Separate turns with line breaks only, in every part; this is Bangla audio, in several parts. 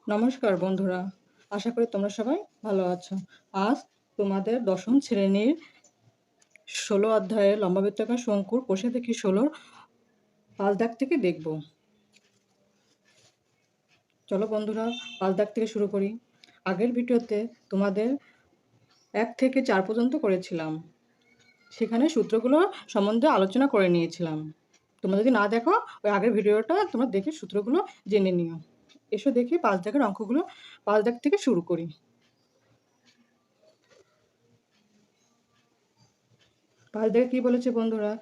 নমস্কার বন্ধুরা, আশা করি তোমরা সবাই ভালো আছো। আজ তোমাদের দশম শ্রেণীর ১৬ অধ্যায়ের লম্বাবৃত্তাকার শঙ্কুর কোষে দেখি ১৬ পাঁচ দাগ থেকে দেখব। চলো বন্ধুরা, পাঁচ দাগ থেকে শুরু করি। আগের ভিডিওতে তোমাদের ১ থেকে ৪ পর্যন্ত করেছিলাম, সেখানে সূত্রগুলো সম্বন্ধে আলোচনা করে নিয়েছিলাম। তোমরা যদি না দেখো, ওই আগের ভিডিওটা তোমরা দেখে সূত্রগুলো জেনে নিও। এসো দেখি পাঁচ দাগের অঙ্কগুলো পাঁচ দাগ থেকে শুরু করি। পাঁচ দাগে কী বলেছে বন্ধুরা?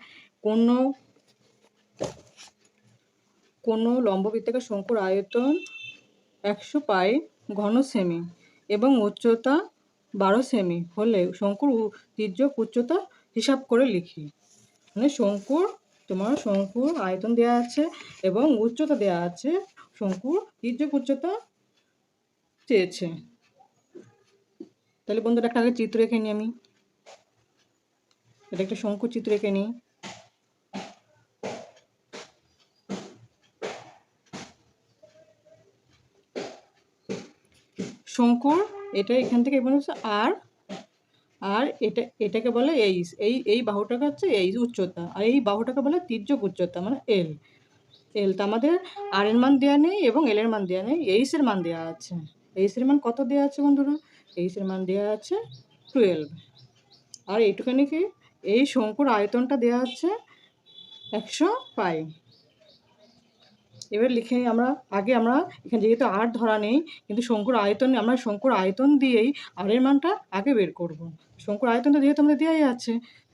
কোনো লম্ববৃত্তাকার শঙ্কুর আয়তন ১০০ পাই ঘন সেমি এবং উচ্চতা ১২ সেমি হলে শঙ্কুর তির্যক উচ্চতা হিসাব করে লিখি। মানে শঙ্কুর আয়তন দেওয়া আছে এবং উচ্চতা দেওয়া আছে, শঙ্কুর তির্যক উচ্চতা চেয়েছে। তাহলে বন্ধুরা একটা আগে চিত্র এঁকে নিই। এটা একটা শঙ্কুর চিত্র এঁকে নিই। শঙ্কুর এটা এখান থেকে মনে হচ্ছে আর এটাকে বলে এইচ। এই বাহুটাকে হচ্ছে এইচ উচ্চতা, আর এই বাহুটাকে বলে তির্যক উচ্চতা, মানে এল। তা আমাদের আর এর মান দেওয়া নেই এবং এল এর মান দেওয়া নেই, এইচ এর মান দেওয়া আছে। এইচ এর মান কত দেওয়া আছে বন্ধুরা? এইচ এর মান দেওয়া আছে 12। আর এইটুখানি কি, এই শঙ্কুর আয়তনটা দেওয়া আছে ১০০ পাই। এবার লিখে নিই আমরা। আমরা এখানে যেহেতু আর ধরা নেই, কিন্তু আমরা শঙ্কুর আয়তন দিয়েই আর এর মানটা আগে বের করব। শঙ্কুর আয়তনটা যেহেতু আমাদের দেওয়াই আছে,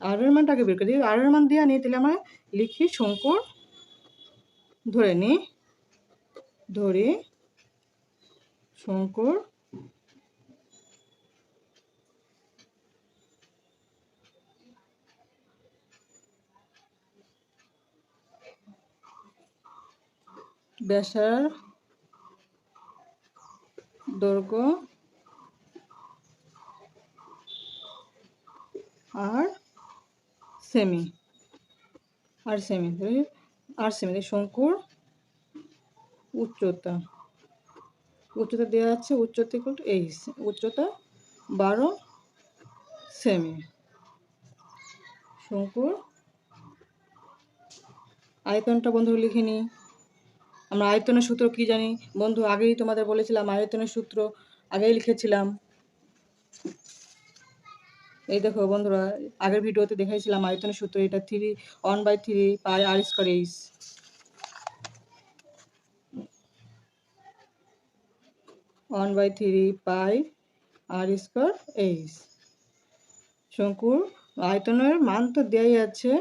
আর এর মানটা আগে বের করি। আর এর মান দেওয়া নেই, তাহলে আমরা লিখি শঙ্কুর, ধরি শঙ্কুর ব্যাসার্ধ, দৈর্ঘ্য আর সেমি শঙ্কুর উচ্চতা দেওয়া আছে, উচ্চতা ইকুয়াল টু এইচ, উচ্চতা 12 সেমি। শঙ্কুর আয়তনটা বন্ধু লিখে নিই। আমরা আয়তনের সূত্র কি জানি বন্ধু? আগেই তোমাদের বলেছিলাম, আয়তনের সূত্র আগেই লিখেছিলাম। এই দেখো বন্ধুরা, আগের ভিডিওতে দেখাইছিলাম আয়তনের সূত্র। এটা 1/3 পাই আর স্কয়ার এইচ। 1/3 পাই আর স্কয়ার এইচ। শঙ্কুর আয়তনের মান তো দেওয়াই আছে,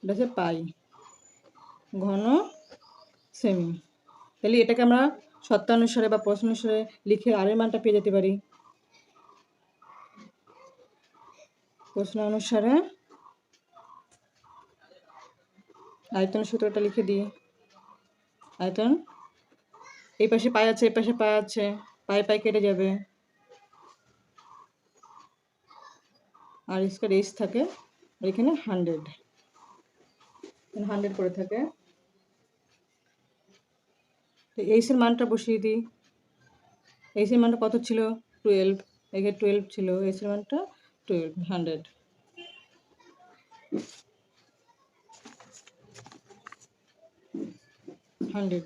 এটা হচ্ছে পাই ঘন সেমি। তাহলে এটাকে আমরা শর্তানুসারে বা প্রশ্ন অনুসারে লিখে আর এর মানটা পেয়ে যেতে পারি। প্রশ্ন অনুসারে আয়তনের সূত্রটা লিখে দিই। আয়তন, এই পাশে পাই আছে, এই পাশে পাই আছে, পাই কেটে যাবে, আর স্কয়ার এইচ থাকে, আর এখানে 100 করে থাকে। তো এইচ এর মানটা বসিয়ে দিই। এইচ এর মানটা কত ছিল? 12। এখানে 12 ছিল, এইচ এর মানটা 12, 100।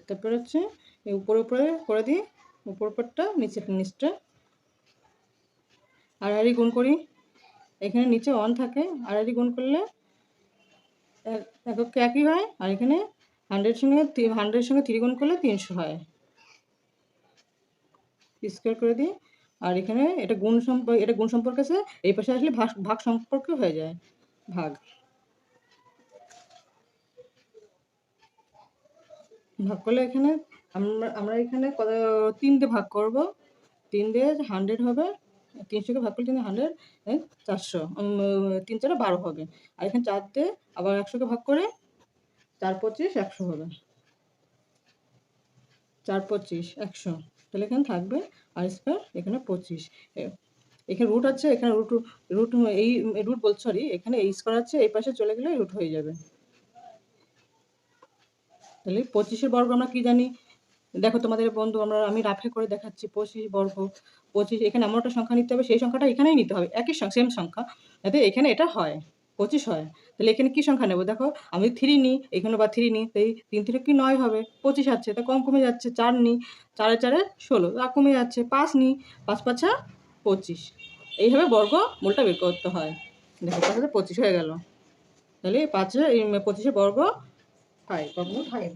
তারপর হচ্ছে এই উপরে করে দিই, উপরটা নিচটা আড়াআড়ি গুণ করি। এখানে নিচে 1 থাকে, আড়াআড়ি গুণ করলে এককে একই হয়, আর এখানে 100 সঙ্গে 3 গুণ করলে 300 হয়। স্কয়ার করে দিই। আর এখানে এটা গুণ সম্পর্ক আছে, এই পাশে আসলে ভাগ সম্পর্ক হয়ে যায়, ভাগ করলে এখানে আমরা এখানে 3 দিয়ে ভাগ করব। 3 দিয়ে 100 হবে, 300কে ভাগ করলে 100, 400, 3 4 12 হবে। আর এখানে 4 দিয়ে আবার 100কে ভাগ করে 4 25 100 হবে। 4 25 100, তাহলে এখানে থাকবে আর স্কয়ার, এখানে 25। এখানে রুট আছে, এখানে রুট এই রুট বলতে সরি, এখানে এই স্কয়ার আছে, এই পাশে চলে গেলে রুট হয়ে যাবে। তাহলে 25-এর বর্গ আমরা কি জানি? দেখো তোমাদের বন্ধু আমি রাফে করে দেখাচ্ছি 25 বর্গ 25, এখানে এমন একটা সংখ্যা নিতে হবে, সেই সংখ্যাটা এখানেই নিতে হবে, একই সেম সংখ্যা, যাতে এখানে এটা হয় 25 হয়। তাহলে এখানে কি সংখ্যা নেব? দেখো আমি 3 নিই, এখানে বা 3 নিই, তাই 3 3 কি 9 হবে, 25 আছে, তা কম কমে যাচ্ছে, 4 নিই, 4 4 16, তা কমে যাচ্ছে, 5 নিই, 5 5 25। এইভাবে বর্গ মূলটা বের করতে হয়। দেখো 5 25 হয়ে গেল। তাহলে 5 25 বর্গ 5, বর্গমূল 5।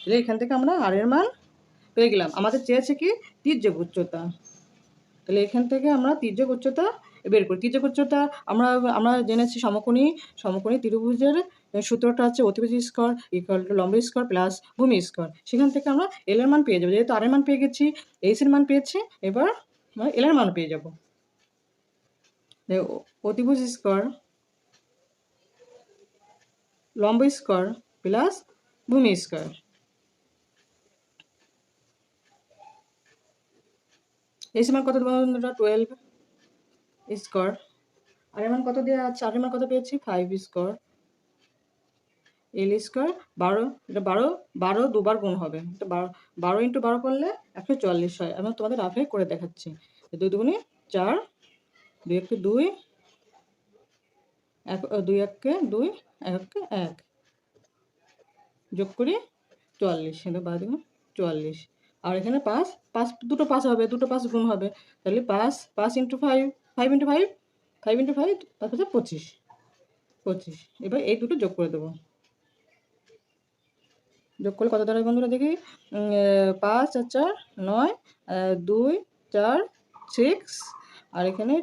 তাহলে এখান থেকে আমরা আর এর মান পেয়ে গেলাম। আমাদের চেয়েছে কি তির্যক উচ্চতা। তাহলে এখান থেকে আমরা তির্যক উচ্চতা বের করি। তির্যক উচ্চতা আমরা আমরা জেনেছি সমকোণী ত্রিভুজের সূত্রটা হচ্ছে অতিভুজ স্কয়ার ইকুয়াল টু লম্ব স্কয়ার প্লাস ভূমি স্কয়ার। সেখান থেকে আমরা এল এর মান পেয়ে যাবো। যেহেতু আর এর মান পেয়ে গেছি, এইচ এর মান পেয়েছি, এবার আমরা এল এর মান পেয়ে যাব। অতিভুজ স্কয়ার লম্ব স্কয়ার প্লাস ভূমি স্কয়ার। এইচ মান কত বন্ধুরা? 12 স্কয়ার। আর এর মান কত দেওয়া আছে? আর এর মান কত পেয়েছি? 5 স্কয়ার। এল স্কয়ার 12, এটা 12 দুবার গুণ হবে, এটা 12 ইন্টু 12 করলে 144 হয়। আমি তোমাদের রাফে করে দেখাচ্ছি। 2 দুগুণে 4, 2 1 2, 2 1 2, 1 1, যোগ করি 44, কিন্তু 12 দুগুণ 44। আর এখানে 5 দুটো 5 হবে, দুটো 5 গুণ হবে, তাহলে 5 ইন্টু 5, 5 ইন্টু 5, 5 ইন্টু 5, 5 5 25, 25। এবার এই দুটো যোগ করে দেবো। যোগ করলে কত দাঁড়ায় বন্ধুরা দেখি? 5 আর 4 9, 2 4 6, আর এখানে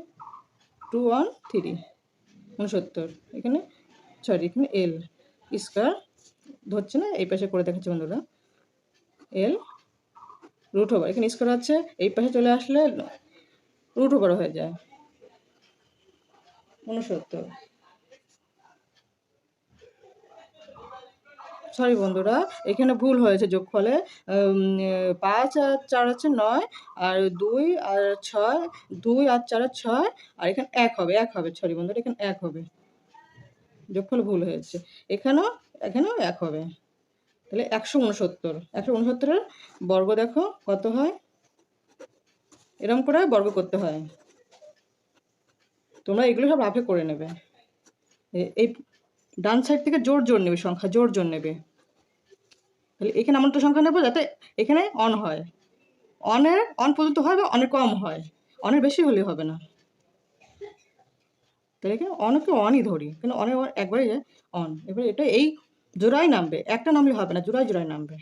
2 1 3 69। এখানে সরি, এখানে এল স্কয়ার ধরছে না, এই পাশে করে দেখাচ্ছি বন্ধুরা। এল রুট ওভার, এখানে স্কয়ার আছে, এই পাশে চলে আসলে রুট ওভার হয়ে যায় 69। সরি বন্ধুরা, এখানে ভুল হয়েছে যোগফলে। 5 আর 4 আছে 9, আর 2 আর 6, 2 আর 4 6, আর এখানে 1 হবে, 1 হবে, সরি বন্ধুরা, এখানে 1 হবে, যোগফল ভুল হয়েছে। এখানেও 1 হবে। তাহলে 169। 169-এর বর্গ দেখো কত হয়, এরকম করে বর্গ করতে হয়। তোমরা এগুলো সব রাফে করে নেবে। এই ডান সাইড থেকে জোর নেবে, সংখ্যা জোর নেবে। তাহলে এখানে এমন একটা সংখ্যা নেব যাতে এখানে অন হয়, অন পর্যন্ত হয় বা অনেক কম হয়, অনেক বেশি হলে হবে না। তাহলে এখানে অনকে অনই ধরি, কিন্তু অনেক একবারে অন। এবার এটা এই জোড়ায় নামবে, একটা নামলে হবে না, জোড়ায় নামবে।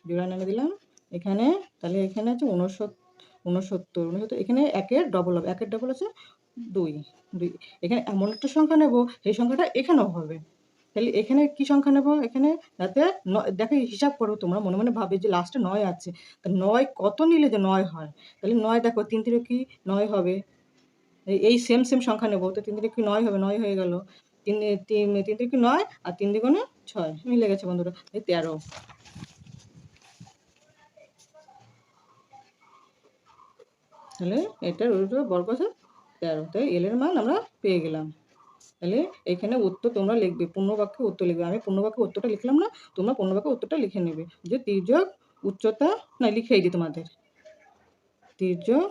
জোড়ায় নামে দিলাম এখানে। তাহলে এখানে আছে 69, এখানে 1-এর ডবল হবে, 1-এর ডবল আছে 2। এখানে এমন একটা সংখ্যা নেব, সেই সংখ্যাটা এখানেও হবে। তাহলে এখানে কি সংখ্যা নেব? এখানে যাতে দেখো, হিসাব করো তোমরা, মনে মনে ভাবে যে লাস্টে 9 আছে, তা 9 কত নিলে যে 9 হয়? তাহলে 9 দেখো 3 3 কি 9 হবে, এই সেম সংখ্যা নেব, তো 3 3 কি 9 হবে, 9 হয়ে গেল। 3 3 3 3 কি 9, আর 3 দ্বিগুণে 6, মিলে গেছে বন্ধুরা, এই 13। তাহলে এটার বর্গ আছে 13। তাই এল এর মান আমরা পেয়ে গেলাম। তাহলে এখানে উত্তর তোমরা লিখবে, পূর্ণবাক্যে উত্তর লিখবে। আমি পূর্ণবাক্যে উত্তরটা লিখলাম না, তোমরা পূর্ণবাক্যে উত্তরটা লিখে নেবে, যে তির্যক উচ্চতা, না লিখেই দিই তোমাদের, তির্যক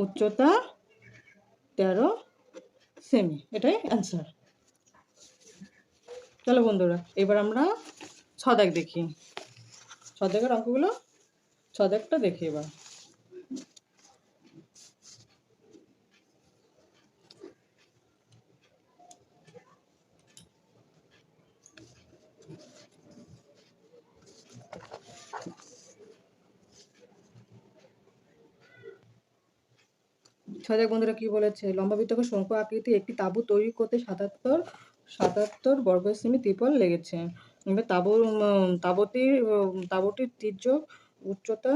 উচ্চতা 13 সেমি, এটাই অ্যান্সার। চলো বন্ধুরা, এবার আমরা ছদাগ দেখি। ছদাগের অঙ্কগুলো, ছদাগটা দেখি এবার। ছদাগ বন্ধুরা কি বলেছে? লম্বাবৃত্তাকার শঙ্কু আকৃতি একটি তাঁবু তৈরি করতে 77 বর্গ সেমি ত্রিপল লেগেছে। এবার তাঁবুটির তির্যক উচ্চতা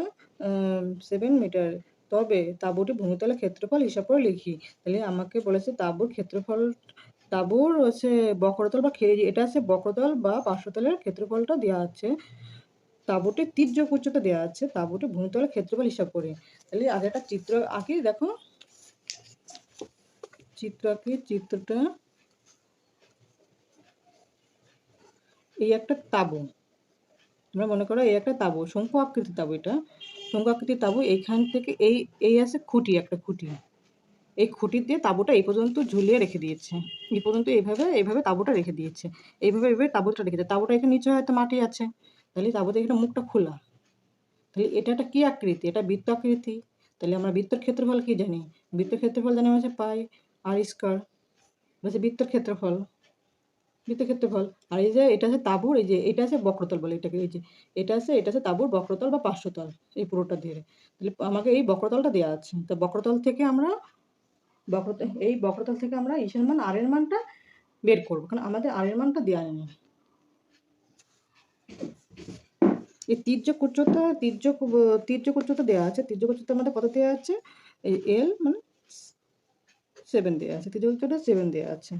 7 মিটার। তবে তাঁবুটি ভূমিতলের ক্ষেত্রফল হিসাব করে লিখি। তাহলে আমাকে বলেছে তাঁবুর হচ্ছে বক্রতল বা এটা হচ্ছে বক্রতল বা পার্শ্বতলের ক্ষেত্রফলটা দেওয়া আছে, তাঁবুটির তির্যক উচ্চতা দেওয়া আছে, তাঁবুটি ভূমিতলের ক্ষেত্রফল হিসাব করে। তাহলে আগে একটা চিত্র আঁকি, দেখো চিত্রটা এই একটা তাঁবু, তোমরা মনে করো এই একটা তাঁবু, শঙ্কু আকৃতির তাঁবু, এটা শঙ্কু আকৃতির তাঁবু। এইখান থেকে এই এই আছে খুঁটি, একটা খুঁটি, এই খুঁটি দিয়ে তাঁবুটা এই পর্যন্ত ঝুলিয়ে রেখে দিয়েছে, এই পর্যন্ত এইভাবে এইভাবে তাঁবুটা রেখে দিয়েছে, এইভাবে এইভাবে তাঁবুটা রেখেছে। তাঁবুটা এখানে নিচে হয়তো মাটি আছে, তাহলে তাঁবুতে এখানে মুখটা খোলা, তাহলে এটা একটা কী আকৃতি? এটা বৃত্ত আকৃতি। তাহলে আমরা বৃত্তের ক্ষেত্রফল কী জানি? বৃত্তের ক্ষেত্রফল জানি হচ্ছে পাই আর স্কয়ার, হচ্ছে বৃত্তের ক্ষেত্রফল, বৃত্তের ক্ষেত্রফল। আর এই যে এটা আছে তাঁবুর, এই যে এটা আছে বক্রতল বলে এটাকে, এই যে এটা আছে তাঁবুর বক্রতল বা পার্শ্বতল, এই পুরোটা ধরে। তাহলে আমাকে এই বক্রতলটা দেওয়া আছে, তো বক্রতল থেকে আমরা এই বক্রতল থেকে আমরা ইসের মান আর এর মানটা বের করবো, কারণ আমাদের আর এর মানটা দেওয়া নেই। এই তির্যক উচ্চতা দেওয়া আছে, তির্যক উচ্চতার মধ্যে কত দেওয়া আছে? এই এল মানে 7 দেওয়া আছে, তির্যক উচ্চতা 7 দেওয়া আছে।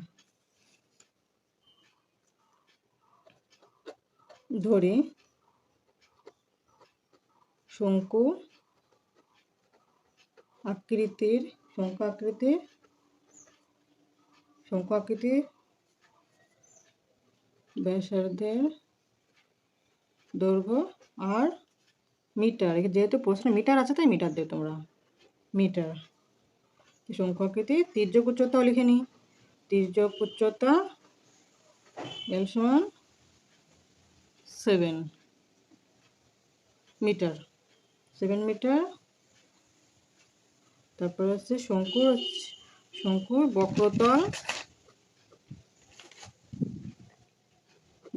ধরি শঙ্কু আকৃতির ব্যাসার্ধের দৈর্ঘ্য আর মিটার, যেহেতু প্রশ্নে মিটার আছে তাই মিটার দেবে তোমরা, মিটার। শঙ্কু আকৃতির তির্যক উচ্চতাও লিখে নিই, তির্যক উচ্চতা এল সমান 7 মিটার, 7 মিটার। তারপর হচ্ছে শঙ্কুর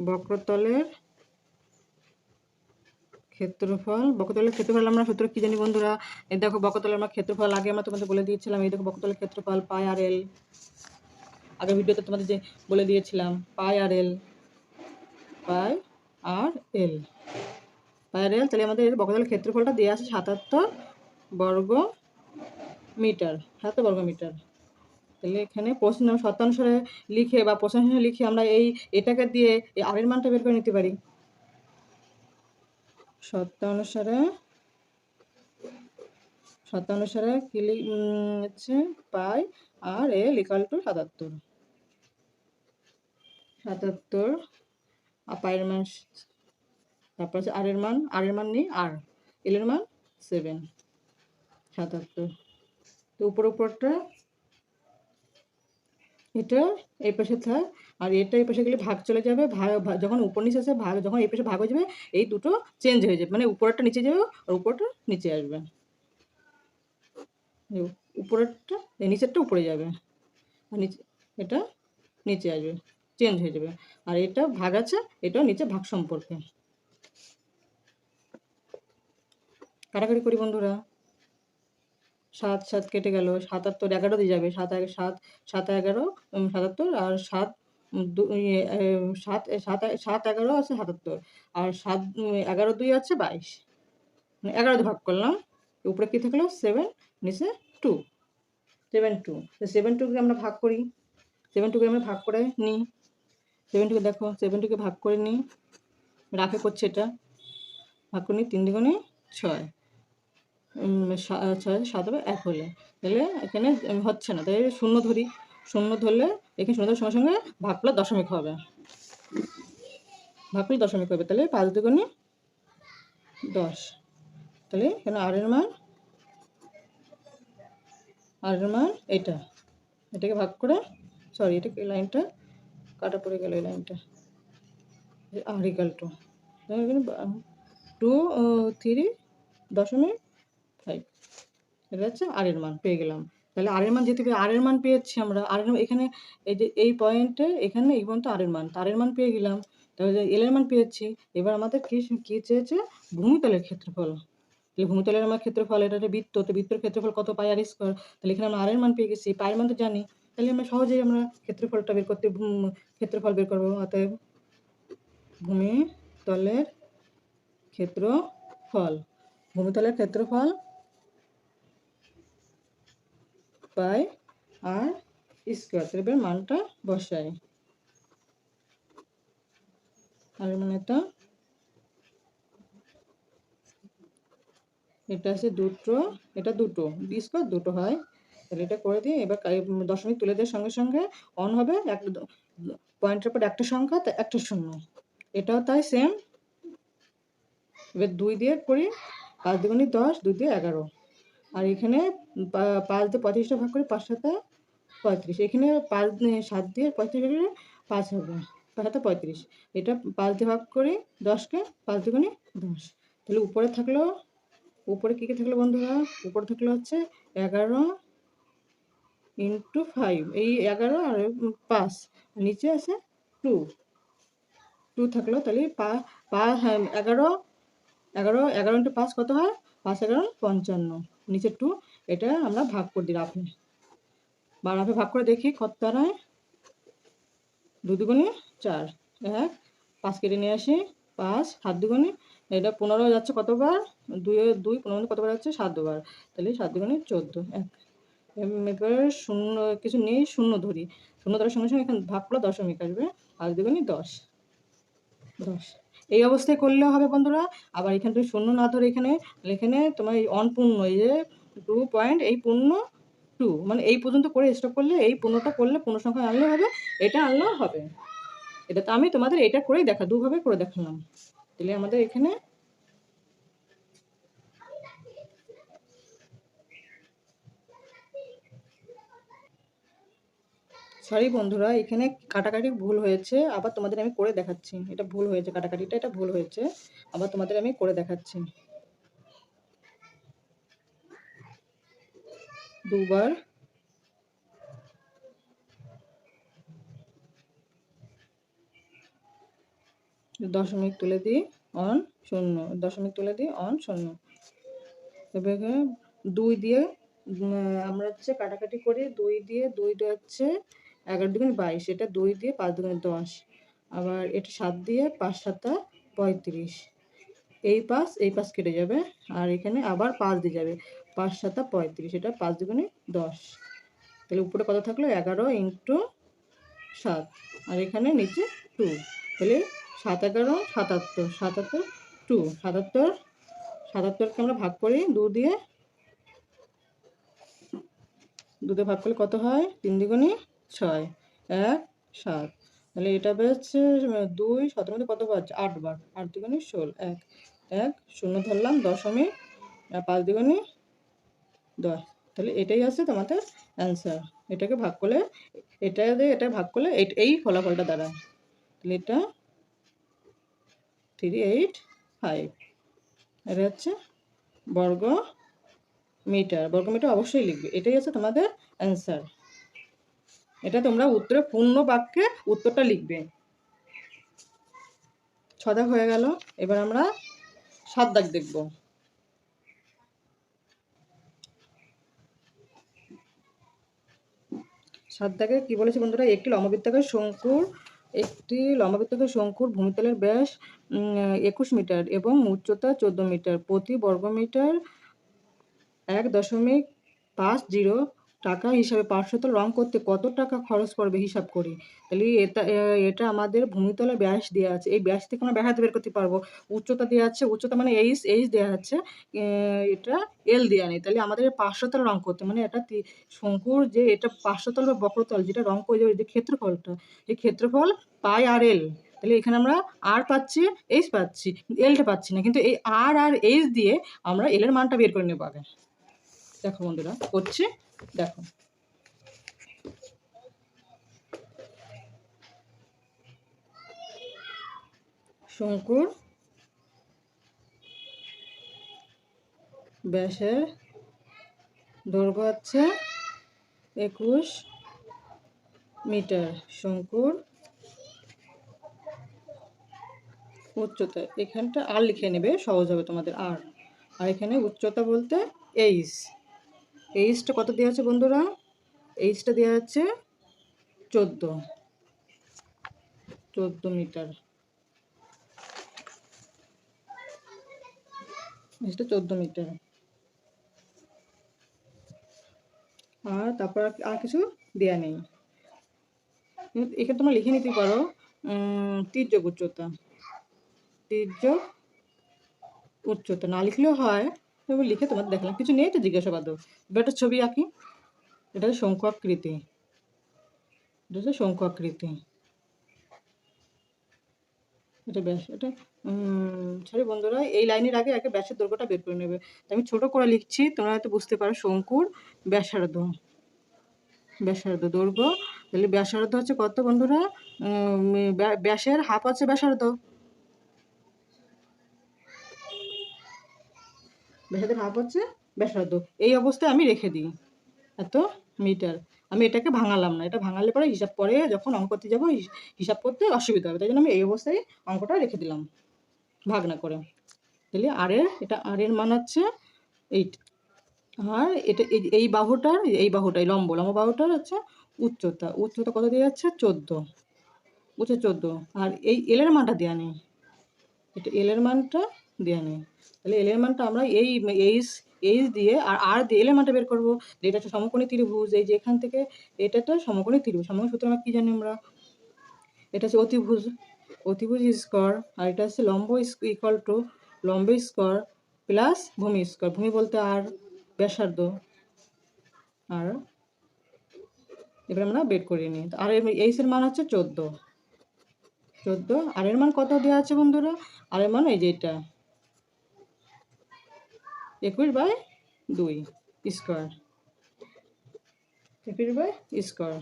বক্রতলের ক্ষেত্রফল আমরা সূত্র কি জানি বন্ধুরা? এই দেখো বক্রতলের আমরা ক্ষেত্রফল আগে আমরা তোমাদের বলে দিয়েছিলাম, এই দেখো বক্রতলের ক্ষেত্রফল পাই আর এল, আগের ভিডিওতে তোমাদের যে বলে দিয়েছিলাম পাই আর এল, তাহলে আমাদের বক্রতলের ক্ষেত্রফলটা দেওয়া আছে 77 বর্গ মিটার, 77 বর্গ মিটার। তাহলে এখানে প্রশ্ন শর্তানুসারে লিখে বা প্রশ্ন লিখে আমরা এটাকে দিয়ে এই আর এর মানটা বের করে নিতে পারি। শর্তানুসারে কি হচ্ছে পাই আর এল ইকুয়াল টু 77, আর পায়ের মান, তারপর হচ্ছে আর এর মান নেই, আর এল এর মান 7, 77। তো উপরটা এটা এই পাশে থাক, আর এটা এই পাশে গেলে ভাগ চলে যাবে, যখন উপর নিচে আসে ভাগ, যখন এই পাশে ভাগ হয়ে যাবে এই দুটো চেঞ্জ হয়ে যাবে, মানে উপরেরটা নিচে যাবে আর উপরটা নিচে আসবে, উপরেরটা নিচেরটা উপরে যাবে আর নিচে এটা নিচে আসবে, চেঞ্জ হয়ে যাবে। আর এটা ভাগ আছে, এটাও নিচে ভাগ সম্পর্কে। কাটাকাটি করি বন্ধুরা, 7 7 কেটে গেল, 77 11 দিয়ে যাবে, 7 11 77, আর 7 11 আছে 77, আর 11 2 আছে 22, মানে 11 দিয়ে ভাগ করলাম, উপরে কি থাকলো 7, নিচে 2, 7 2, তো 7 2কে আমরা ভাগ করি, 7 2কে আমরা ভাগ করে নিই, 7 2কে দেখো 7 2কে ভাগ করে নিই, রাফে করছে এটা, ভাগ করে নিই 3 দুগুণে 6, 6 7 হবে 1 হলে, তাহলে এখানে হচ্ছে না, তাই শূন্য ধরি, শূন্য ধরলে এখানে শূন্য ধরার সঙ্গে সঙ্গে ভাগ করলে দশমিক হবে, তাহলে 5 দুগুণে 10, তাহলে এখানে আর এর মান এটাকে ভাগ করে, সরি এটাকে লাইনটা কাটা পড়ে গেল, এই লাইনটা আর ইকাল টু 2.3.5, এটা হচ্ছে আর এর মান পেয়ে গেলাম। তাহলে আর এর মান যেতে আর এর মান পেয়েছি আমরা, আর এর এখানে এই যে এই পয়েন্টে এখানে এই পর্যন্ত আর এর মান পেয়ে গেলাম, তাহলে এল এর মান পেয়েছি। এবার আমাদের কি চেয়েছে? ভূমিতলের ক্ষেত্রফল। তাহলে ভূমিতলের আমার ক্ষেত্রফল, এটা একটা বৃত্ত, তো বৃত্তের ক্ষেত্রফল কত? পাই আর স্কয়ার। তাহলে এখানে আমরা আর এর মান পেয়ে গেছি, পায়ের মান তো জানি, তাহলে আমরা সহজেই ক্ষেত্রফলটা বের করতে ক্ষেত্রফল বের করবো। অতএব ভূমিতলের ক্ষেত্রফল পাই আর স্কয়ার, এবার মানটা বসাই, আর মানে এটা আছে দুটো, এটা দুটো বি স্কয়ার দুটো হয়, তাহলে এটা করে দিই। এবার দশমিক তুলে দেওয়ার সঙ্গে সঙ্গে অন হবে, পয়েন্টের পর একটা সংখ্যা, একটা শূন্য, এটাও তাই সেম। এবার 2 দিয়ে করি, 5 দুগুণে 10, 2 দিয়ে 11। আর এখানে 5 দিয়ে 35টা ভাগ করি, 5 সাথে 35। এখানে 7 দিয়ে 35 গেলে 5 হবে, 5 সাথে 35। এটা 5 দিয়ে ভাগ করি 10কে, 5 দুগুণে 10। তাহলে উপরে থাকলো, উপরে কী কী থাকলো বন্ধুরা? উপরে থাকলো হচ্ছে 11 ইন্টু 5, এই 11 আর 5, নিচে আছে 2, 2 থাকলো। তাহলে হ্যাঁ 11 11 11 ইন্টু 5 কত হয়? 5 11 55, নিচে 2। এটা আমরা ভাগ করে দিই রাফে, বা রাফে ভাগ করে দেখি কত দাঁড়ায়। 2 দুগুণে 4, 1, 5 কেটে নিয়ে আসি, 5 7 দুগুণে, এটা 15 যাচ্ছে কতবার? 2 15 কতবার যাচ্ছে? 7 বার। তাহলে 7 দুগুণে 14, 1। এবার শূন্য কিছু নেই, শূন্য ধরি, শূন্য ধরার সঙ্গে সঙ্গে এখানে ভাগ করলে দশমিক আসবে, 5 দুগুণে 10, 10। এই অবস্থায় করলেও হবে বন্ধুরা। আবার এখানে তুমি শূন্য না ধরে এখানে তোমার এই অনপূর্ণ, এই যে 2 পয়েন্ট, এই পূর্ণ 2, মানে এই পর্যন্ত করে স্টপ করলে, এই পূর্ণটা করলে, পূর্ণ সংখ্যা আনলে হবে, এটা আনলেও হবে। এটা তো আমি তোমাদের এটা করেই দুভাবে করে দেখালাম। তাহলে আমাদের এখানে সরি বন্ধুরা, এখানে কাটাকাটি ভুল হয়েছে, আবার তোমাদের আমি করে দেখাচ্ছি। এটা ভুল হয়েছে, কাটাকাটিটা এটা ভুল হয়েছে, আবার তোমাদের আমি করে দেখাচ্ছি। 2 বার দশমিক তুলে দিই অন 0, দশমিক তুলে দিই অন 0। এবারে 2 দিয়ে আমরা হচ্ছে কাটাকাটি করি, 2 দিয়ে 2 হচ্ছে 11 দুগুণে 22, এটা 2 দিয়ে 5 দুগুণে 10। আবার এটা 7 দিয়ে 5 সাতা 35, এই 5 কেটে যাবে, আর এখানে আবার 5 দিয়ে যাবে, 5 সাতা 35, এটা 5 দুগুণে 10। তাহলে উপরে কত থাকলো? 11 ইন্টু 7, আর এখানে নিচে 2। তাহলে 7 11 77, 77 2, 77, 77কে আমরা ভাগ করি 2 দিয়ে, 2 দিয়ে ভাগ করলে কত হয়? 3 দুগুণে 6, 1 7। তাহলে এটা বেরোচ্ছে 2 7 মধ্যে কত বার? 8 বার, 8 দুগুণে 16, 1 1 0 ধরলাম, দশমিক, 5 দুগুণে 10। তাহলে এটাই আছে তোমাদের অ্যান্সার। এটাকে ভাগ করলে, এটা দিয়ে এটা ভাগ করলে এই ফলাফলটা দাঁড়ায়। তাহলে এটা 385, এটা হচ্ছে বর্গ মিটার। বর্গ মিটার অবশ্যই লিখবে, এটাই আছে তোমাদের অ্যান্সার। এটা তোমরা উত্তরে পূর্ণ বাক্যে উত্তরটা লিখবে। 6 দাগ হয়ে গেল। এবার আমরা 7 দাগ দেখব। 7 দাগে কি বলেছে বন্ধুরা? একটি লম্ববৃত্তাকার শঙ্কুর ভূমিতলের ব্যাস 21 মিটার এবং উচ্চতা 14 মিটার। প্রতি বর্গমিটার 1.50 টাকা হিসাবে পার্শ্বতল রং করতে কত টাকা খরচ পড়বে হিসাব করি। তাহলে এটা আমাদের ভূমিতলের ব্যাস দেওয়া আছে, এই ব্যাস থেকে আমরা ব্যাসার্ধ বের করতে পারবো। উচ্চতা দেওয়া আছে, উচ্চতা মানে এইচ দেওয়া আছে, এটা এল দেওয়া নেই। তাহলে আমাদের পার্শ্বতল রং করতে, মানে এটা শঙ্কুর যে এটা পার্শ্বতল বা বক্রতল যেটা রং করে যে ক্ষেত্রফলটা, এই ক্ষেত্রফল পাই আর এল। তাহলে এখানে আমরা আর পাচ্ছি, এইচ পাচ্ছি, এলটা পাচ্ছি না, কিন্তু এই আর এইচ দিয়ে আমরা এল এর মানটা বের করে নেবো আগে। দেখো বন্ধুরা করছি, দেখো শঙ্কুর ব্যাসের দৈর্ঘ্য হচ্ছে 21 মিটার, শঙ্কুর উচ্চতা এখানটা আর লিখে নেবে, সহজ হবে তোমাদের। আর এখানে উচ্চতা বলতে এইচটা কত দেওয়া আছে বন্ধুরা? এইচটা দেওয়া আছে 14 মিটার, এইচটা 14 মিটার। আর তারপর আর কিছু দেওয়া নেই। এখানে তোমরা লিখে নিতে পারো তির্যক উচ্চতা, না লিখলেও হয়, তবে লিখে তোমাদের দেখলাম, কিছু নেই তো জিজ্ঞাসাবাদও। এবার একটা ছবি আঁকি, এটা হচ্ছে শঙ্কু আকৃতি, এটা হচ্ছে শঙ্কু আকৃতি। এটা ব্যাস, এটা সরি বন্ধুরা, এই লাইনের আগে আগে ব্যাসের দৈর্ঘ্যটা বের করে নেবে। তো আমি ছোট করে লিখছি, তোমরা হয়তো বুঝতে পারো। শঙ্কুর ব্যাসার্ধ, ব্যাসার্ধ দৈর্ঘ্য, তাহলে ব্যাসার্ধ হচ্ছে কত বন্ধুরা? ব্যাসের হাফ হচ্ছে ব্যাসার্ধ, ব্যাসার্ধের হাফ হচ্ছে ব্যাসার্ধ। এই অবস্থায় আমি রেখে দিই এত মিটার। আমি এটাকে ভাঙালাম না, এটা ভাঙালে পরে হিসাব পরে যখন অঙ্ক করতে যাবো হিসাব করতে অসুবিধা হবে, তাই জন্য আমি এই অবস্থায় অঙ্কটা রেখে দিলাম ভাগ না করে। তাহলে এটা আর এর মান হচ্ছে 8। আর এটা এই বাহুটার, এই লম্ব বাহুটার হচ্ছে উচ্চতা, উচ্চতা কত দেওয়া যাচ্ছে? 14, উচ্চতা 14। আর এই এলের মানটা দেওয়া নেই, এটা এলের মানটা দেওয়া নেই। তাহলে এলের মানটা আমরা এইচ এইচ দিয়ে আর দিয়ে এলের মানটা বের করবো। এটা হচ্ছে সমকোণী ত্রিভুজ, এই যে এখান থেকে এটা তো সমকোণী ত্রিভুজ। সমকোণী সূত্র আমরা কী জানি? আমরা এটা হচ্ছে অতিভুজ, অতিভুজ স্কোয়ার, আর এটা হচ্ছে লম্ব ইকুয়াল টু লম্ব স্কোয়ার প্লাস ভূমি স্কোয়ার। ভূমি বলতে আর ব্যাসার্ধ। আর এবার আমরা বের করে নিই। আর এইচ এর মান হচ্ছে 14, 14। আর এর মান কত দেওয়া আছে বন্ধুরা? আর এর মান এই যে এটা 21/2 স্কোয়ার, 21/2 স্কোয়ার।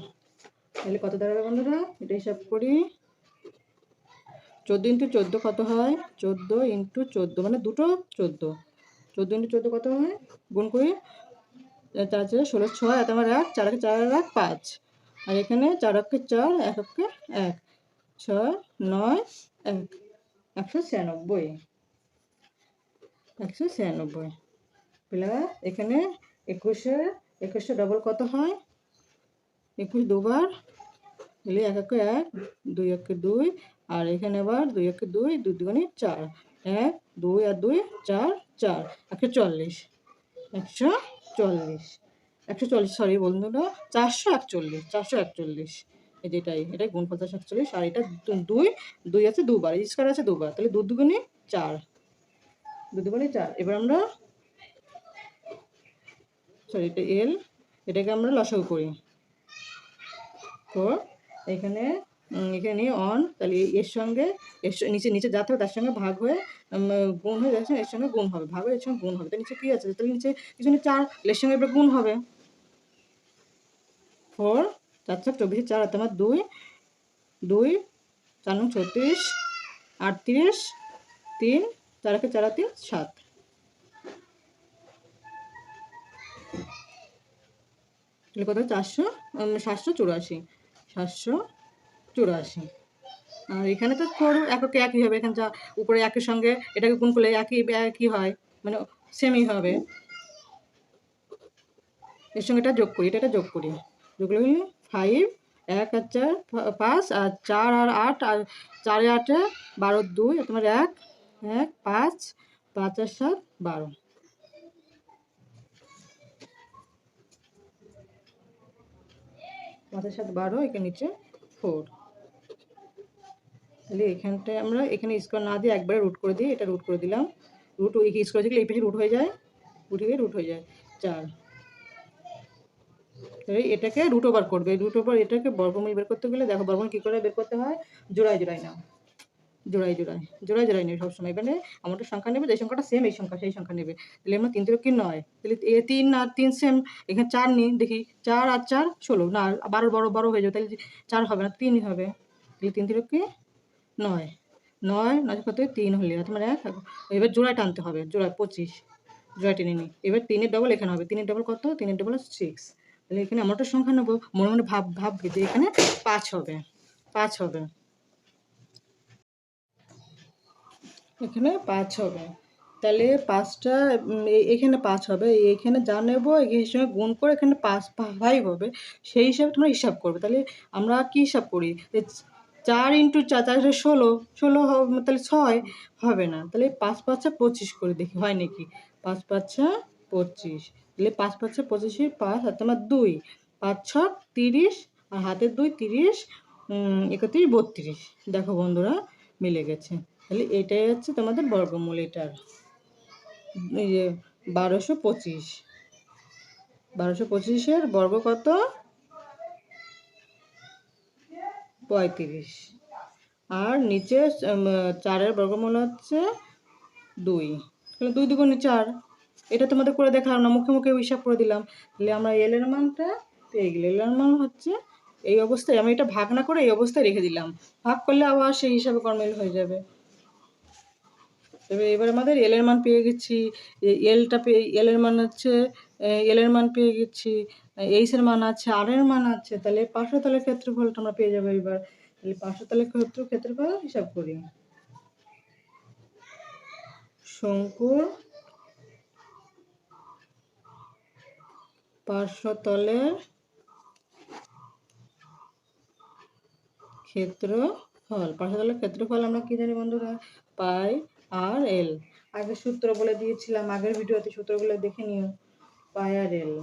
তাহলে কত দাঁড়াবে বন্ধুরা? এটা হিসাব করি। 14 ইন্টু 14 কত হয়? 14 ইন্টু 14 মানে দুটো 14। 14 ইন্টু 14 কত হয়? গুণ করি। 4 4 16 6 এত আমার 1, 4 4 1 5। আর এখানে 4 1 4, 1 1 1, 6 9 1, 196, 196 প্লাস এখানে 21 ডবল কত হয়? 21 দুবার, তাহলে 1 1 1, 2 1 2। আর এখানে আবার 2 1 2, 2 2 4, 1 2 আর 2 4 4, 140, 140, 140 সরি বন্ধুরা, 441, 441। এই যে এটাই গুণফল 441। আর এটা 2, 2 আছে দুবার, স্কোয়ার আছে দুবার, তাহলে 2 2 4, 2 2 4। এবার আমরা সরি এটা এল, এটাকে আমরা লসাগু করি। তো এখানে এখানে নিয়ে অন, তাহলে এর সঙ্গে নিচে নিচে যা থাকবে তার সঙ্গে ভাগ হয়ে গুণ হয়ে যাচ্ছে, এর সঙ্গে গুণ হবে, ভাগ হয়ে এর সঙ্গে গুণ হবে। তাই নিচে কী আছে? তাহলে নিচে পিছনে 4, এর সঙ্গে এবার গুণ হবে 4, 4 4 24, 4 তোমার 2 2, 4 9 36, 38, 3, 4 1 4 3 7। তাহলে কত? 784, 784। আর এখানে তো ফোর এককে একই হবে, এখানে যা উপরে একের সঙ্গে এটাকে গুণ করলে একই হয়, মানে সেমই হবে। এর সঙ্গে এটা যোগ করি, এটা যোগ করি, যোগ করলে 5, 1 আর 4 5, আর 4 আর 8, আর 4 8 12 2, তোমার 1 1 5, 5 আর 7 12, 5 আর 7 12, এখানে নিচে 4। তাহলে এখানটায় আমরা এখানে স্কোয়ার না দিয়ে একবারে রুট করে দিই, এটা রুট করে দিলাম। রুট স্কোয়ার দিলে এই পেজে রুট হয়ে যায়, রুট হয়ে যায় 4। এটাকে রুট ওভার করবে, রুট ওভার এটাকে বর্গমূল বের করতে গেলে দেখো বর্গমূল কী করে বের করতে হয়? জোড়ায় নাও, জোড়ায় নেবে সবসময়। এখানে আমাদের সংখ্যা নেবে, যে সংখ্যাটা সেম এই সংখ্যা সেই সংখ্যা নেবে। তাহলে আমরা 3 3 9, তাহলে 3 আর 3 সেম, এখানে 4 নিই, দেখি 4 আর 4 16, না 12 বড় হয়ে যাবে, তাহলে 4 হবে না 3ই হবে। তাহলে 3 3 9, 9 9 কত? 3 হলে তোমার 1। এবার জোড়ায় টানতে হবে, জোড়ায় 25, জোড়ায় টেনে নিই। এবার 3-এর ডবল এখানে হবে, 3-এর ডবল কত? 3-এর ডবল 6। তাহলে এখানে আমরা একটা সংখ্যা নেবো, মনে মনে ভাববে যে এখানে 5 হবে, 5 হবে, এখানে 5 হবে। তাহলে 5টা এখানে 5 হবে, এখানে যা নেবো এর সঙ্গে গুণ করে এখানে 5 হবে, সেই হিসাবে তোমরা হিসাব করবে। তাহলে আমরা কী হিসাব করি? 4 ইন্টু 4, 4 16, 16 হবে, তাহলে 6 হবে না, তাহলে 5 5 25 করে দেখি হয় নাকি। 5 5 25, তাহলে 5 5 25, 5 আর তোমার 2, 5 6 30, আর হাতের 2 30, 31 32। দেখো বন্ধুরা মিলে গেছে। তাহলে এটাই হচ্ছে তোমাদের বর্গমূল, এটার এই যে 1225, 1225-এর বর্গ কত? 35। আর নিচে 4-এর বর্গমূল হচ্ছে 2, তাহলে 2 দুগুণে 4। এটা তোমাদের করে দেখালাম না, মুখে মুখে হিসাব করে দিলাম। তাহলে আমরা এল এর মানটা পেয়ে গেলে, এল এর মান হচ্ছে এই অবস্থায়, আমি এটা ভাগ না করে এই অবস্থায় রেখে দিলাম, ভাগ করলে আবার সেই হিসাবে কর্মেল হয়ে যাবে। এবার আমাদের এল এর মান পেয়ে গেছি, এলটা পেয়ে, এল এর মান হচ্ছে, এল এর মান পেয়ে গেছি, এইচ এর মান আছে, আর এর মান আছে, তাহলে পার্শ্বতলের ক্ষেত্রফলটা আমরা পেয়ে যাবো। এবার তাহলে পার্শ্বতলের ক্ষেত্রফল হিসাব করি। শঙ্কুর পার্শ্বতলের ক্ষেত্রফল, পার্শ্বতলের ক্ষেত্রফল আমরা কি জানি বন্ধুরা, পাই আর এল। আগে সূত্র বলে দিয়েছিলাম, আগের ভিডিওতে সূত্রগুলো দেখে নিও, পাই আর এল।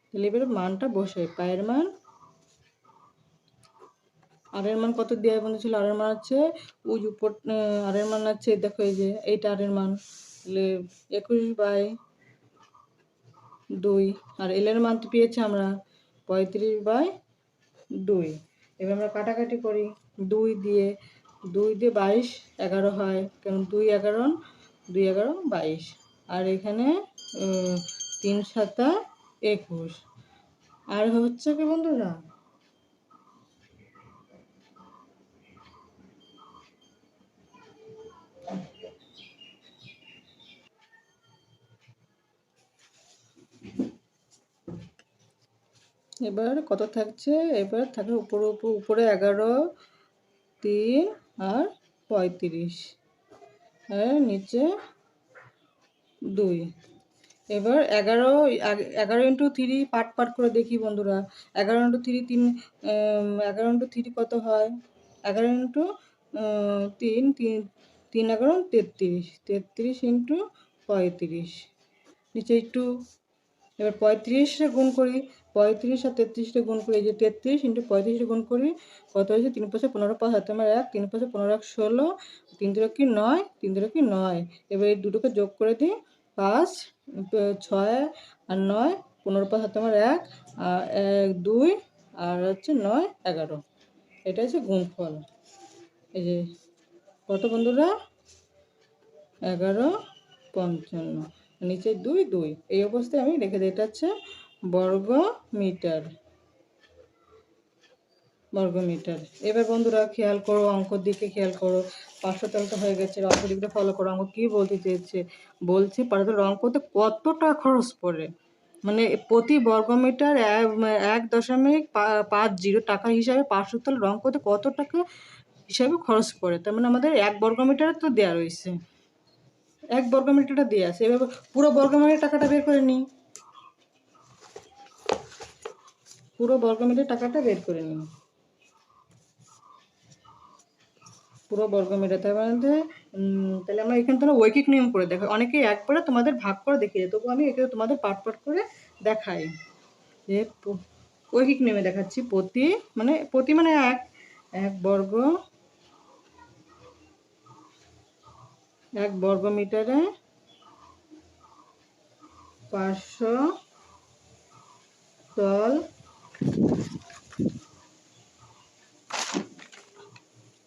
তাহলে এবার মানটা বসে, পায়ের মান, আর এর মান কত দেওয়া বন্ধু ছিল, আর এর মান হচ্ছে ওই উপর, আর এর মান হচ্ছে দেখো এই যে এইটা আর এর মান, তাহলে 21/2, আর এল এর মান তো পেয়েছি আমরা 35/2। এবার আমরা কাটাকাটি করি, 2 দিয়ে 22 11 হয়, কারণ 2 11 2 11 22, আর এখানে 3 7 21, আর হচ্ছে কি বন্ধুরা, এবার কত থাকছে, এবার থাকে উপরে 11 3 আর 35, আর নিচে 2। এবার 11 ইন্টু 3 পার্ট করে দেখি বন্ধুরা, 11 ইন্টু 3 3, 11 ইন্টু 3 কত হয়, 11 ইন্টু 3 3 3 11 33, 33 ইন্টু 35, নিচে একটু। এবার 35 গুণ করি, 35 আর 33 গুণ করি, এই যে 33 ইন্টু 35 গুণ করি, কত হয়েছে, 3 5 15, 5 হাতে আমার 1, 3 5 15 1 16, 3 3 কি 9, 3 3 কি 9। এবার এই দুটোকে যোগ করে দিই, 5 6 আর 9 15, 5 হাতে আমার 1 আর 1 2 আর হচ্ছে 9 11, এটা হচ্ছে গুণফল। এই যে কত বন্ধুরা, 1155, নিচে 2 2, এই অবস্থায় আমি রেখে দিই। এটা হচ্ছে বর্গমিটার, বর্গমিটার। এবার বন্ধুরা খেয়াল করো, অঙ্কর দিকে খেয়াল করো, পার্শ্বতলটা হয়ে গেছে, অঙ্ক দিকটা ফলো করো। অঙ্ক কী বলতে চেয়েছে, বলছে পার্শ্বতল অঙ্কতে কতটা খরচ পড়ে, মানে প্রতি বর্গমিটার 1.50 টাকা হিসাবে পার্শ্বতল রং করতে কত টাকা হিসাবে খরচ পড়ে। তার মানে আমাদের 1 বর্গমিটার তো দেওয়া রয়েছে, 1 বর্গমিটারটা দেওয়া আছে। এবার পুরো বর্গমিটারের টাকাটা বের করে নিই, পুরো বর্গমিটারের টাকাটা বের করে নিই, পুরো বর্গমিটার। তার মধ্যে তাহলে আমরা এখানে তোমরা ঐকিক নিয়ম করে দেখো, অনেকে একবারে তোমাদের ভাগ করে দেখিয়ে দেয়, তবু আমি এখানে তোমাদের পাট করে দেখাই, যে ঐকিক নিয়মে দেখাচ্ছি। প্রতি মানে 1 বর্গমিটারে 500 তল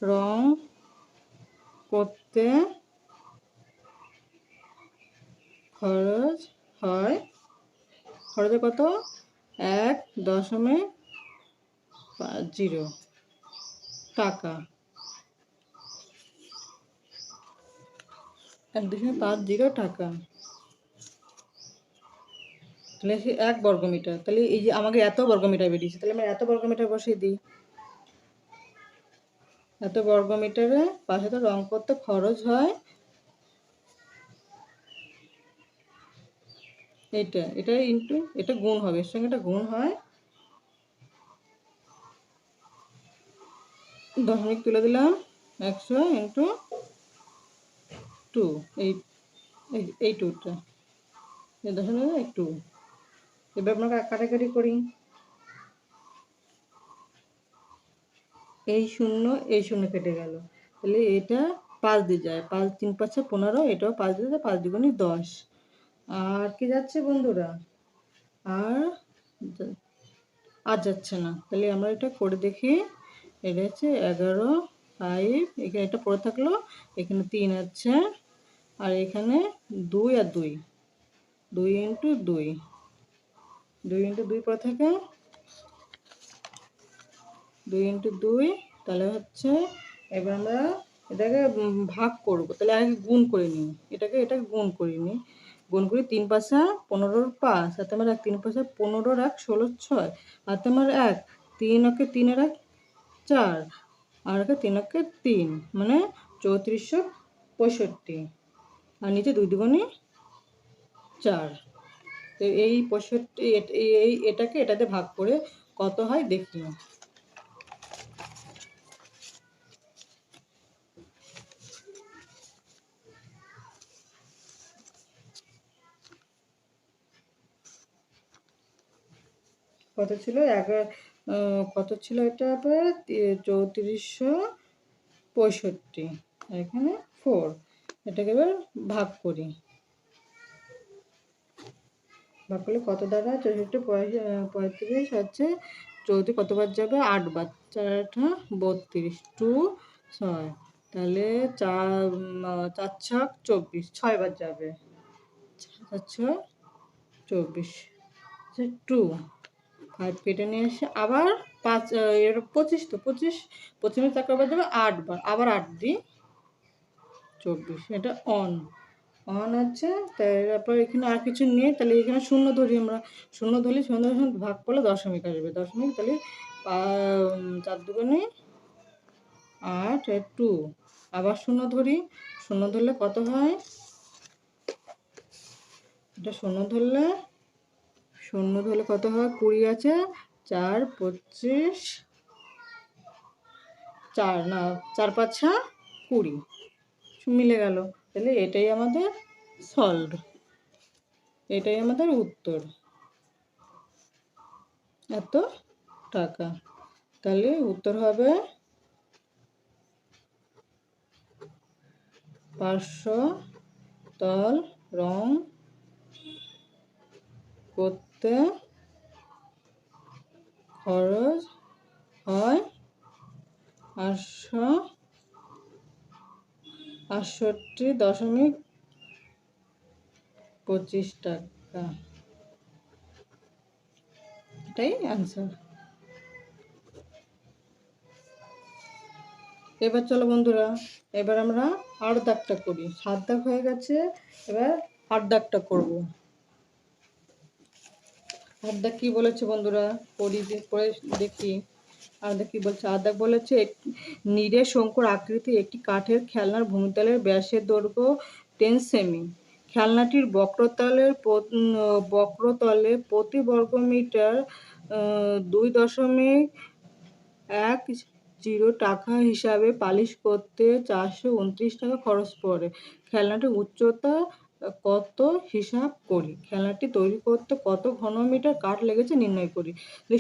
রং করতে খরচ হয়, খরচে কত, 1.50 টাকা, 1.50 টাকা। তাহলে সে 1 বর্গমিটার, তাহলে এই যে আমাকে এত বর্গমিটার বেরিয়েছে, তাহলে আমরা এত বর্গমিটার বসিয়ে দিই। এত বর্গমিটারে পাশে তো রং করতে খরচ হয়, এটা ইন্টু এটা গুণ হবে, এর সঙ্গে এটা গুণ হয়, দশমিক তুলে দিলাম, 100 ইন্টু 2, এই 2টা, এই দশমিক 2। এবার আমরা কাটাকাটি করি, এই শূন্য কেটে গেল, তাহলে এটা 5 দিয়ে যায়, 5 3 5 15, এটাও 5 দিয়ে যায়, 5 2 10, আর কি যাচ্ছে বন্ধুরা, আর আর যাচ্ছে না। তাহলে আমরা এটা করে দেখি, এটা হচ্ছে 11 5, এখানে এটা পড়ে থাকলো, এখানে 3 আছে, আর এখানে 2 আর 2, 2 ইন্টু 2, 2 ইন্টু 2 পড়ে থাকে, 2 ইন্টু 2, তাহলে হচ্ছে এবার আমরা এটাকে ভাগ করব। তাহলে আগে গুণ করে নিই, এটাকে গুণ করে নিই। গুণ করি 3 পাঁচা 15, 5 আর তোমার 1, 3 পাঁচা 15, 1 16, 6 আর তোমার 1, 3 ওকে 3 এর 1 4 আর একে 3 ওকে 3, মানে 3465। আর নিচে 2 দুগুণে 4। তো এই 65 এটাকে এটাতে ভাগ করে কত হয় দেখি। কত ছিল? কত ছিল এটা আবার? 3465, এখানে 4। এটাকে এবার ভাগ করি। ভাগ করলে কত দাঁড়ায়? 64, 35 হচ্ছে 34 কতবার যাবে? 8 বার। 4 8 32, 2 6, তাহলে 4 ছক 24, 6 বার যাবে। 4 ছক 24, 2 5 কেটে নিয়ে এসে আবার 5 এর 25, তো 25 25 চার বার যাবে 8 বার, আবার 8 দিই 24, এটা অন আছে। তারপর এখানে আর কিছু নেই, তাহলে এখানে শূন্য ধরি আমরা। শূন্য ধরলে শূন্য ভাগ করলে দশমিক আসবে, দশমিক। তাহলে 4 দুগুণে 8, 2 আবার শূন্য ধরি। শূন্য ধরলে কত হয়? এটা শূন্য ধরলে কত হয়? 20 আছে, 4 25, 4 না 4 5 20, মিলে গেল। তাহলে এটাই আমাদের সলভ, এটাই আমাদের উত্তর, এত টাকা। তাহলে উত্তর হবে 500 তল রং করতে খরচ হয় 868.25 টাকা। এটাই অ্যান্সার। এবার চলো বন্ধুরা, এবার আমরা 8 দাগটা করি। 7 দাগ হয়ে গেছে, এবার 8 দাগটা করবো। 8 দাগ কি বলেছে বন্ধুরা? পড়ে দেখি। 8 দাগ কি বলছে? 8 দাগ বলেছে নিরেট শঙ্কুর আকৃতি একটি কাঠের খেলনার ভূমিতলের ব্যাসের দৈর্ঘ্য 10 সেমি। খেলনাটির বক্রতলে প্রতি বর্গমিটার 2.10 টাকা হিসাবে পালিশ করতে 429 টাকা খরচ পড়ে। খেলনাটির উচ্চতা কত হিসাব করি। খেলনাটি তৈরি করতে কত ঘনমিটার কাঠ লেগেছে নির্ণয় করি।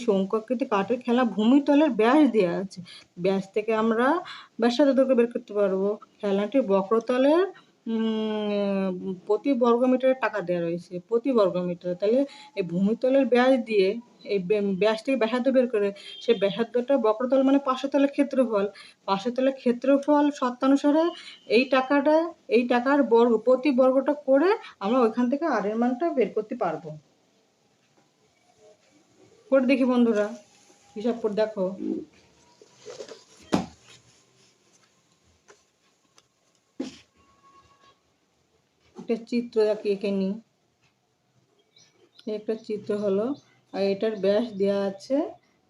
শঙ্কু আকৃতি কাঠের খেলনা ভূমিতলের ব্যাস দেওয়া আছে, ব্যাস থেকে আমরা ব্যাসার্ধ দৈর্ঘ্য বের করতে পারবো। খেলনাটির বক্রতলের প্রতি বর্গমিটারে টাকা দেওয়া রয়েছে, প্রতি বর্গমিটার। তাহলে এই ভূমিতলের ব্যাস দিয়ে এই ব্যাস থেকে ব্যাসার্ধ বের করে, সেই ব্যাসার্ধটা বক্রতল মানে পার্শ্বতলের ক্ষেত্রফল, পার্শ্বতলের ক্ষেত্রফল শর্তানুসারে এই টাকার বর্গ প্রতি বর্গটা করে আমরা ওইখান থেকে আর এর মানটা বের করতে পারবো। করে দেখি বন্ধুরা, হিসাব করে দেখো। একটা চিত্র এঁকে নিই। একটা চিত্র হলো, আর এটার ব্যাস দেওয়া আছে,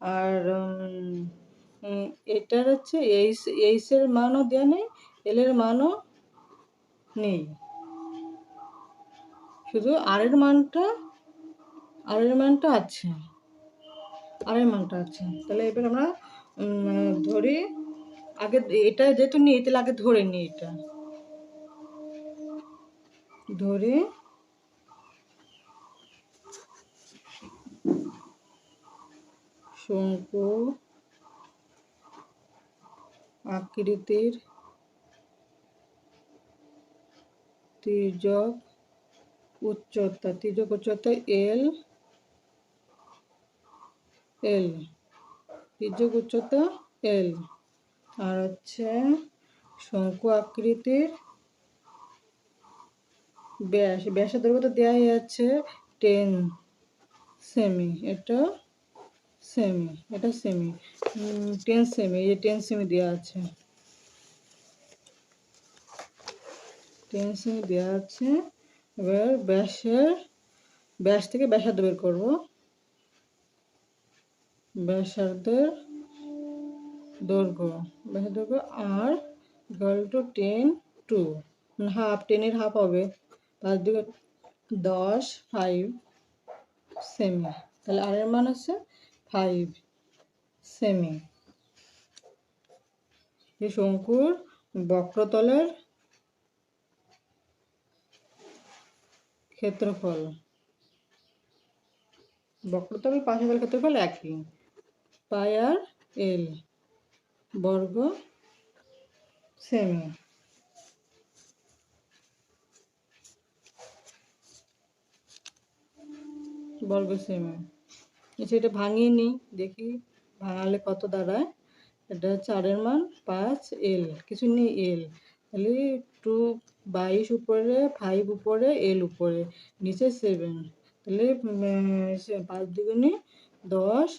আর এটার হচ্ছে এইচের মানও দেওয়া নেই, এলের মানও নেই, শুধু আর এর মানটা আছে, তাহলে এবার আমরা ধরি, আগে এটা যেহেতু নিই তাহলে আগে ধরে নিই। এটা ধরে শঙ্কু আকৃতির তির্যক উচ্চতা এল, তির্যক উচ্চতা এল, আর হচ্ছে শঙ্কু আকৃতির ব্যাসের দৈর্ঘ্য তো দেওয়াই আছে 10 সেমি, এটা সেমি, এটা সেমি, 10 সেমি, এই যে 10 সেমি দেওয়া আছে, 10 সেমি দেওয়া আছে। এবার ব্যাস থেকে ব্যাসার্ধ বের করবো। ব্যাসার্ধের দৈর্ঘ্য আর ইকুয়াল টু 10 2 হাফ, 10-এর হাফ হবে 5 দিকে 10 5 সেমি, তাহলে আর এর মান হচ্ছে 5 সেমি। এই শঙ্কুর বক্রতলের ক্ষেত্রফল, বক্রতলের পাশের ক্ষেত্রফল একই, পাই আর এল বর্গ সেমি। বর্গ সেমি। সেটা ভাঙিয়ে নিই, দেখি ভাঙালে কত দাঁড়ায়। এটা হচ্ছে আর এর মান 5 এল, কিছু নেই এল, তাহলে 2 22 উপরে, 5 উপরে, এল উপরে, নিচে 7, তাহলে 5 দুগুণে 10,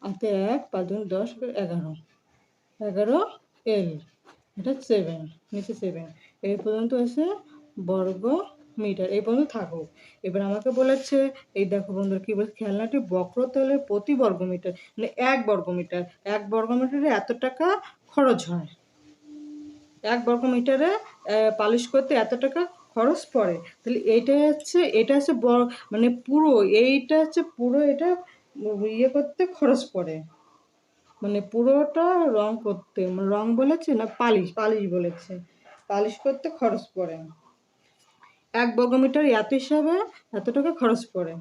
হাতে 1, 5 দুগুণে 10, 11 এল, এটা 7, নিচে 7, এই পর্যন্ত আছে বর্গ মিটার, এই পর্যন্ত থাকুক। এবার আমাকে বলেছে, এই দেখো বন্ধুরা কি বলছে, খেলনাটি বক্রতলের প্রতি বর্গমিটার, মানে 1 বর্গমিটার, 1 বর্গমিটারে এত টাকা খরচ হয়, 1 বর্গমিটারে পালিশ করতে এত টাকা খরচ পড়ে। তাহলে এটা হচ্ছে মানে পুরো, এইটা হচ্ছে পুরো, এটা ইয়ে করতে খরচ পড়ে, মানে পুরোটা রং করতে, রং বলেছে না পালিশ বলেছে, পালিশ করতে খরচ পড়ে 1 বর্গমিটার এত হিসাবে এত টাকা খরচ পড়ে।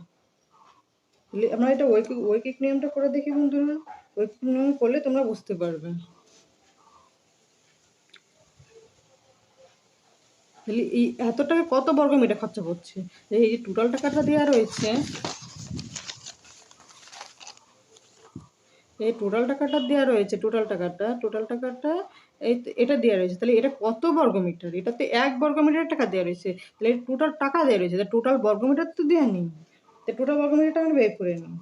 আমরা এটা ঐকিক নিয়মটা করে দেখি বন্ধুরা, ঐকিক নিয়ম করলে তোমরা বুঝতে পারবে। তাহলে এই এত টাকা কত বর্গমিটার খরচা পড়ছে, এই যে টোটাল টাকাটা দেওয়া রয়েছে, এই টোটাল টাকাটা দেওয়া রয়েছে, টোটাল টাকাটা এই এটা দেওয়া রয়েছে, তাহলে এটা কত বর্গমিটার, এটাতে 1 বর্গমিটার টাকা দেওয়া রয়েছে, তাহলে টোটাল টাকা দেওয়া রয়েছে, টোটাল বর্গমিটার তো দেওয়া নেই, তো টোটাল বর্গমিটারটা আমরা বের করে নিই।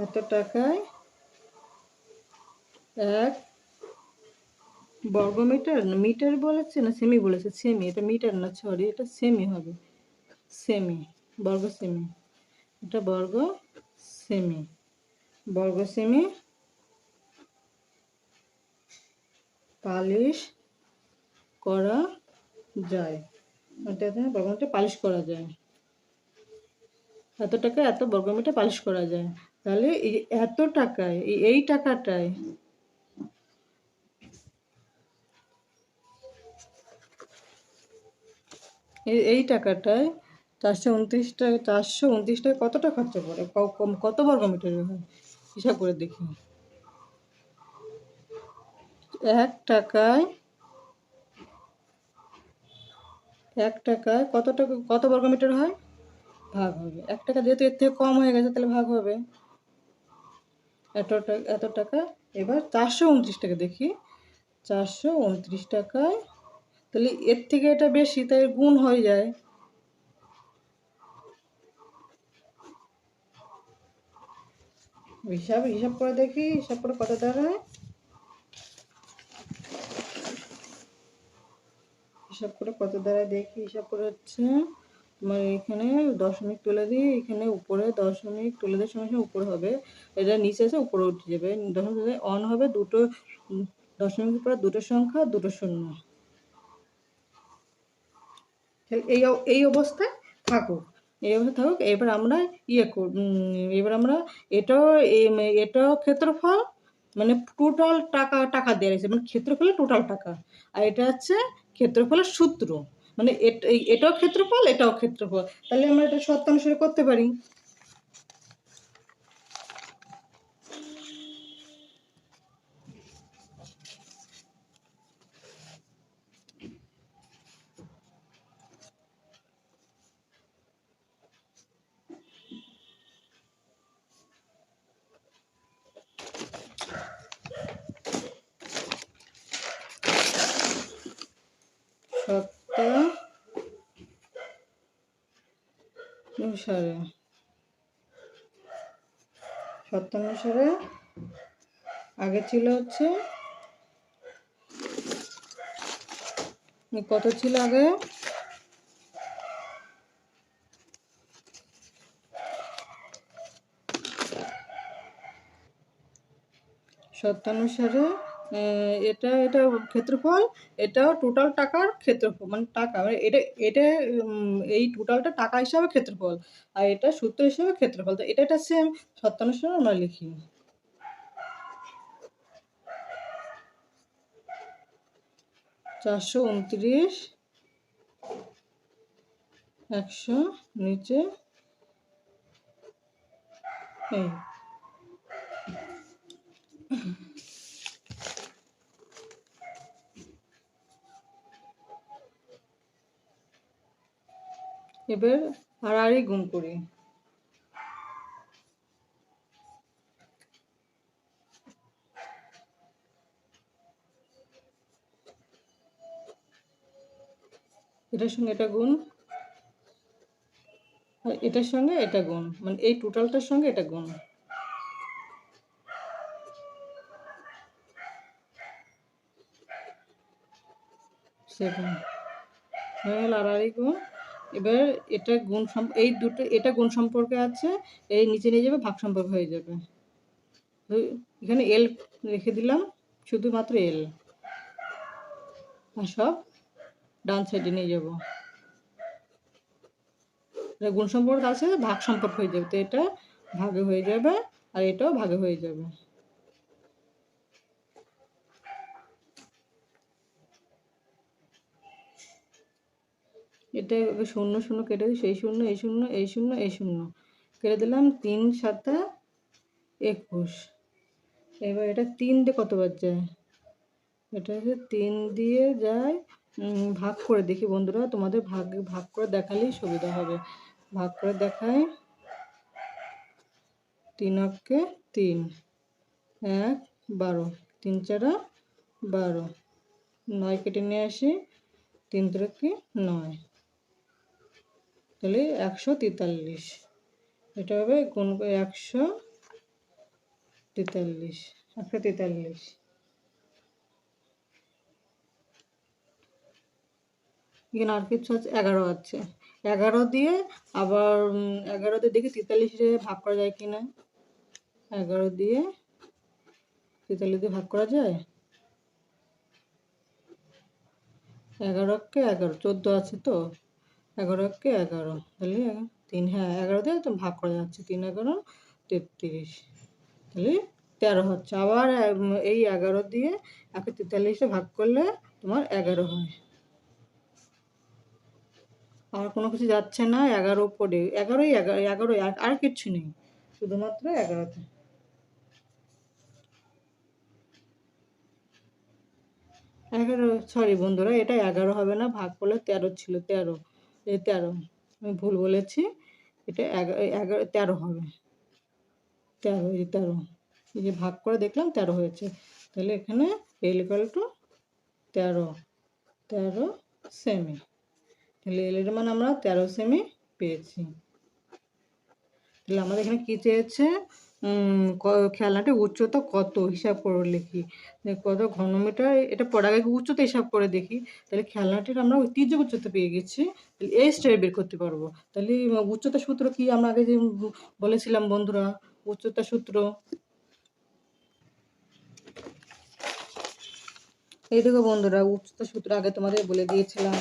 এত টাকায় 1 বর্গমিটার, মিটার বলেছে না সেমি বলেছে, সেমি, এটা মিটার না, সরি এটা সেমি হবে, সেমি, বর্গ সেমি, এটা বর্গ সেমি, বর্গ সেমি পালিশ করা যায়, এটা বর্গমিটার পালিশ করা যায়, এত টাকা এত বর্গমিটার পালিশ করা যায়। তাহলে এই এত টাকায়, এই টাকাটায় এই টাকাটায় 429 টাকা কতটা খরচা পড়ে, কত বর্গমিটারে হয়, হিসাব করে দেখি। 1 টাকায় কত বর্গমিটার হয়, ভাগ হবে, 1 টাকা যেহেতু এর থেকে কম হয়ে গেছে তাহলে ভাগ হবে, এত টাকা। এবার 429 টাকা দেখি, 429 টাকায়, তাহলে এর থেকে এটা বেশি, তাই গুণ হয়ে যায়, হিসাব করে দেখি, হিসাব করে কত দাঁড়ায়, হিসাব করে কত দাঁড়ায় দেখি, হিসাব করে হচ্ছে তোমার এখানে দশমিক তুলে দিই, এখানে উপরে দশমিক তুলে দেওয়ার সঙ্গে সঙ্গে উপরে হবে, এটা নিচে এসে উপরে উঠে যাবে, দশমিক অন হবে দুটো, দশমিকের পরে দুটো সংখ্যা, দুটো শূন্য, এই অবস্থায় থাকুক, এবার আমরা এবার আমরা এটাও ক্ষেত্রফল, মানে টোটাল টাকা দেওয়া রয়েছে, মানে ক্ষেত্রফলের টোটাল টাকা, আর এটা হচ্ছে ক্ষেত্রফলের সূত্র, মানে এটাও ক্ষেত্রফল, এটাও ক্ষেত্রফল, তাহলে আমরা এটা শর্তানুসারে করতে পারি। শর্তানুসারে শর্তানুসারে আগে ছিল হচ্ছে কত ছিল আগে, শর্তানুসারে এটা এটা ক্ষেত্রফল, এটাও টোটাল টাকার ক্ষেত্রফল, মানে টাকা, মানে এটা এটা এই টোটালটা টাকা হিসাবে ক্ষেত্রফল, আর এটা সূত্র হিসাবে ক্ষেত্রফল। তো এটা সেম শর্তানুসারে আমরা লিখি। 429 100 নিচে এই এবার আড়াআড়ি গুণ করি। এটার সঙ্গে এটা গুণ, আর এটার সঙ্গে এটা গুণ, মানে এই টোটালটার সঙ্গে এটা গুণ। 7 হয়ে গেল আড়াআড়ি গুণ। এবার এটা গুণ এই দুটো, এটা গুণ সম্পর্কে আছে, এই নিচে নিয়ে যাবে, ভাগ সম্পর্ক হয়ে যাবে। এখানে এল রেখে দিলাম, শুধুমাত্র এল, আর সব ডান সাইডে নিয়ে যাব। গুণ সম্পর্ক আছে, ভাগ সম্পর্ক হয়ে যাবে, তো এটা ভাগে হয়ে যাবে আর এটাও ভাগে হয়ে যাবে। এটা 0 0 কেটে দিই, সেই 0 এই 0 এই 0 এই 0 কেটে দিলাম, 3 7 21। এবার এটা 3 দিয়ে কতবার যায়, এটা হচ্ছে 3 দিয়ে যায়, ভাগ করে দেখি বন্ধুরা, তোমাদের ভাগ করে দেখালেই সুবিধা হবে। ভাগ করে দেখাই, 3 অক্ষে 3, 1 12, 3 4 12, 9 কেটে নিয়ে আসি, 3 3 9, তাহলে 143। এটা হবে গুণ 143, 143। এখানে আর কিছু আছে, 11 আছে, 11 দিয়ে আবার 11 দিয়ে দেখি 43-এ ভাগ করা যায় কি না। 11 দিয়ে 43 দিয়ে ভাগ করা যায়, 11 কে 11, 14 আছে তো, 11 কে 11, তাহলে 3, হ্যাঁ 11 দিয়ে তো ভাগ করা যাচ্ছে, 3 11 33, তাহলে 13 হচ্ছে। আবার এই 11 দিয়ে 143-এ ভাগ করলে তোমার 11 হয়। আর কোনো কিছু যাচ্ছে না, 11 উপরে 11ই 11, আর কিচ্ছু নেই, শুধুমাত্র 11তে। 11, সরি বন্ধুরা, এটা 11 হবে না, ভাগ করলে 13 ছিল, 13, এই 13 আমি ভুল বলেছি, এটা 11 13 হবে, 13, এই 13, এই যে ভাগ করে দেখলাম 13 হয়েছে, তাহলে এখানে এল ইকুয়াল টু 13, 13 সেমি। তাহলে এল এর মান আমরা 13 সেমি পেয়েছি। তাহলে আমাদের এখানে কী চেয়েছে, খেলনাটির উচ্চতা কত হিসাব করে লিখি, কত ঘনমিটার, এটা পরে আগে উচ্চতা হিসাব করে দেখি। তাহলে খেলনাটির আমরা ঐতিহ্য উচ্চতা পেয়ে গেছি, তাহলে এই স্টেপে বের করতে পারবো। তাহলে উচ্চতা সূত্র কি আমরা আগে যে বলেছিলাম বন্ধুরা, উচ্চতা সূত্র এই দেখো বন্ধুরা, উচ্চতা সূত্র আগে তোমাদের বলে দিয়েছিলাম।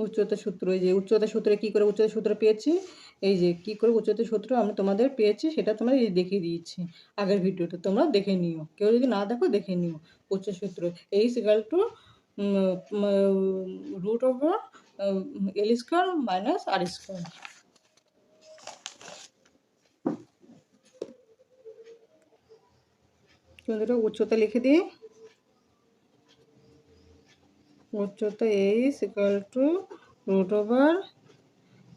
উচ্চতা সূত্র, এই যে উচ্চতা সূত্রে কী করে উচ্চতা সূত্র পেয়েছি, এই যে কী করে উচ্চতা সূত্র আমি তোমাদের পেয়েছি সেটা তোমরা এই দেখিয়ে দিয়েছি আগের ভিডিওতে, তোমরা দেখে নিও, কেউ যদি না দেখো দেখে নিও। উচ্চতা সূত্র H equal to root over L square minus R square. তোমাদের উচ্চতা লিখে দিই, উচ্চতা H equal to root over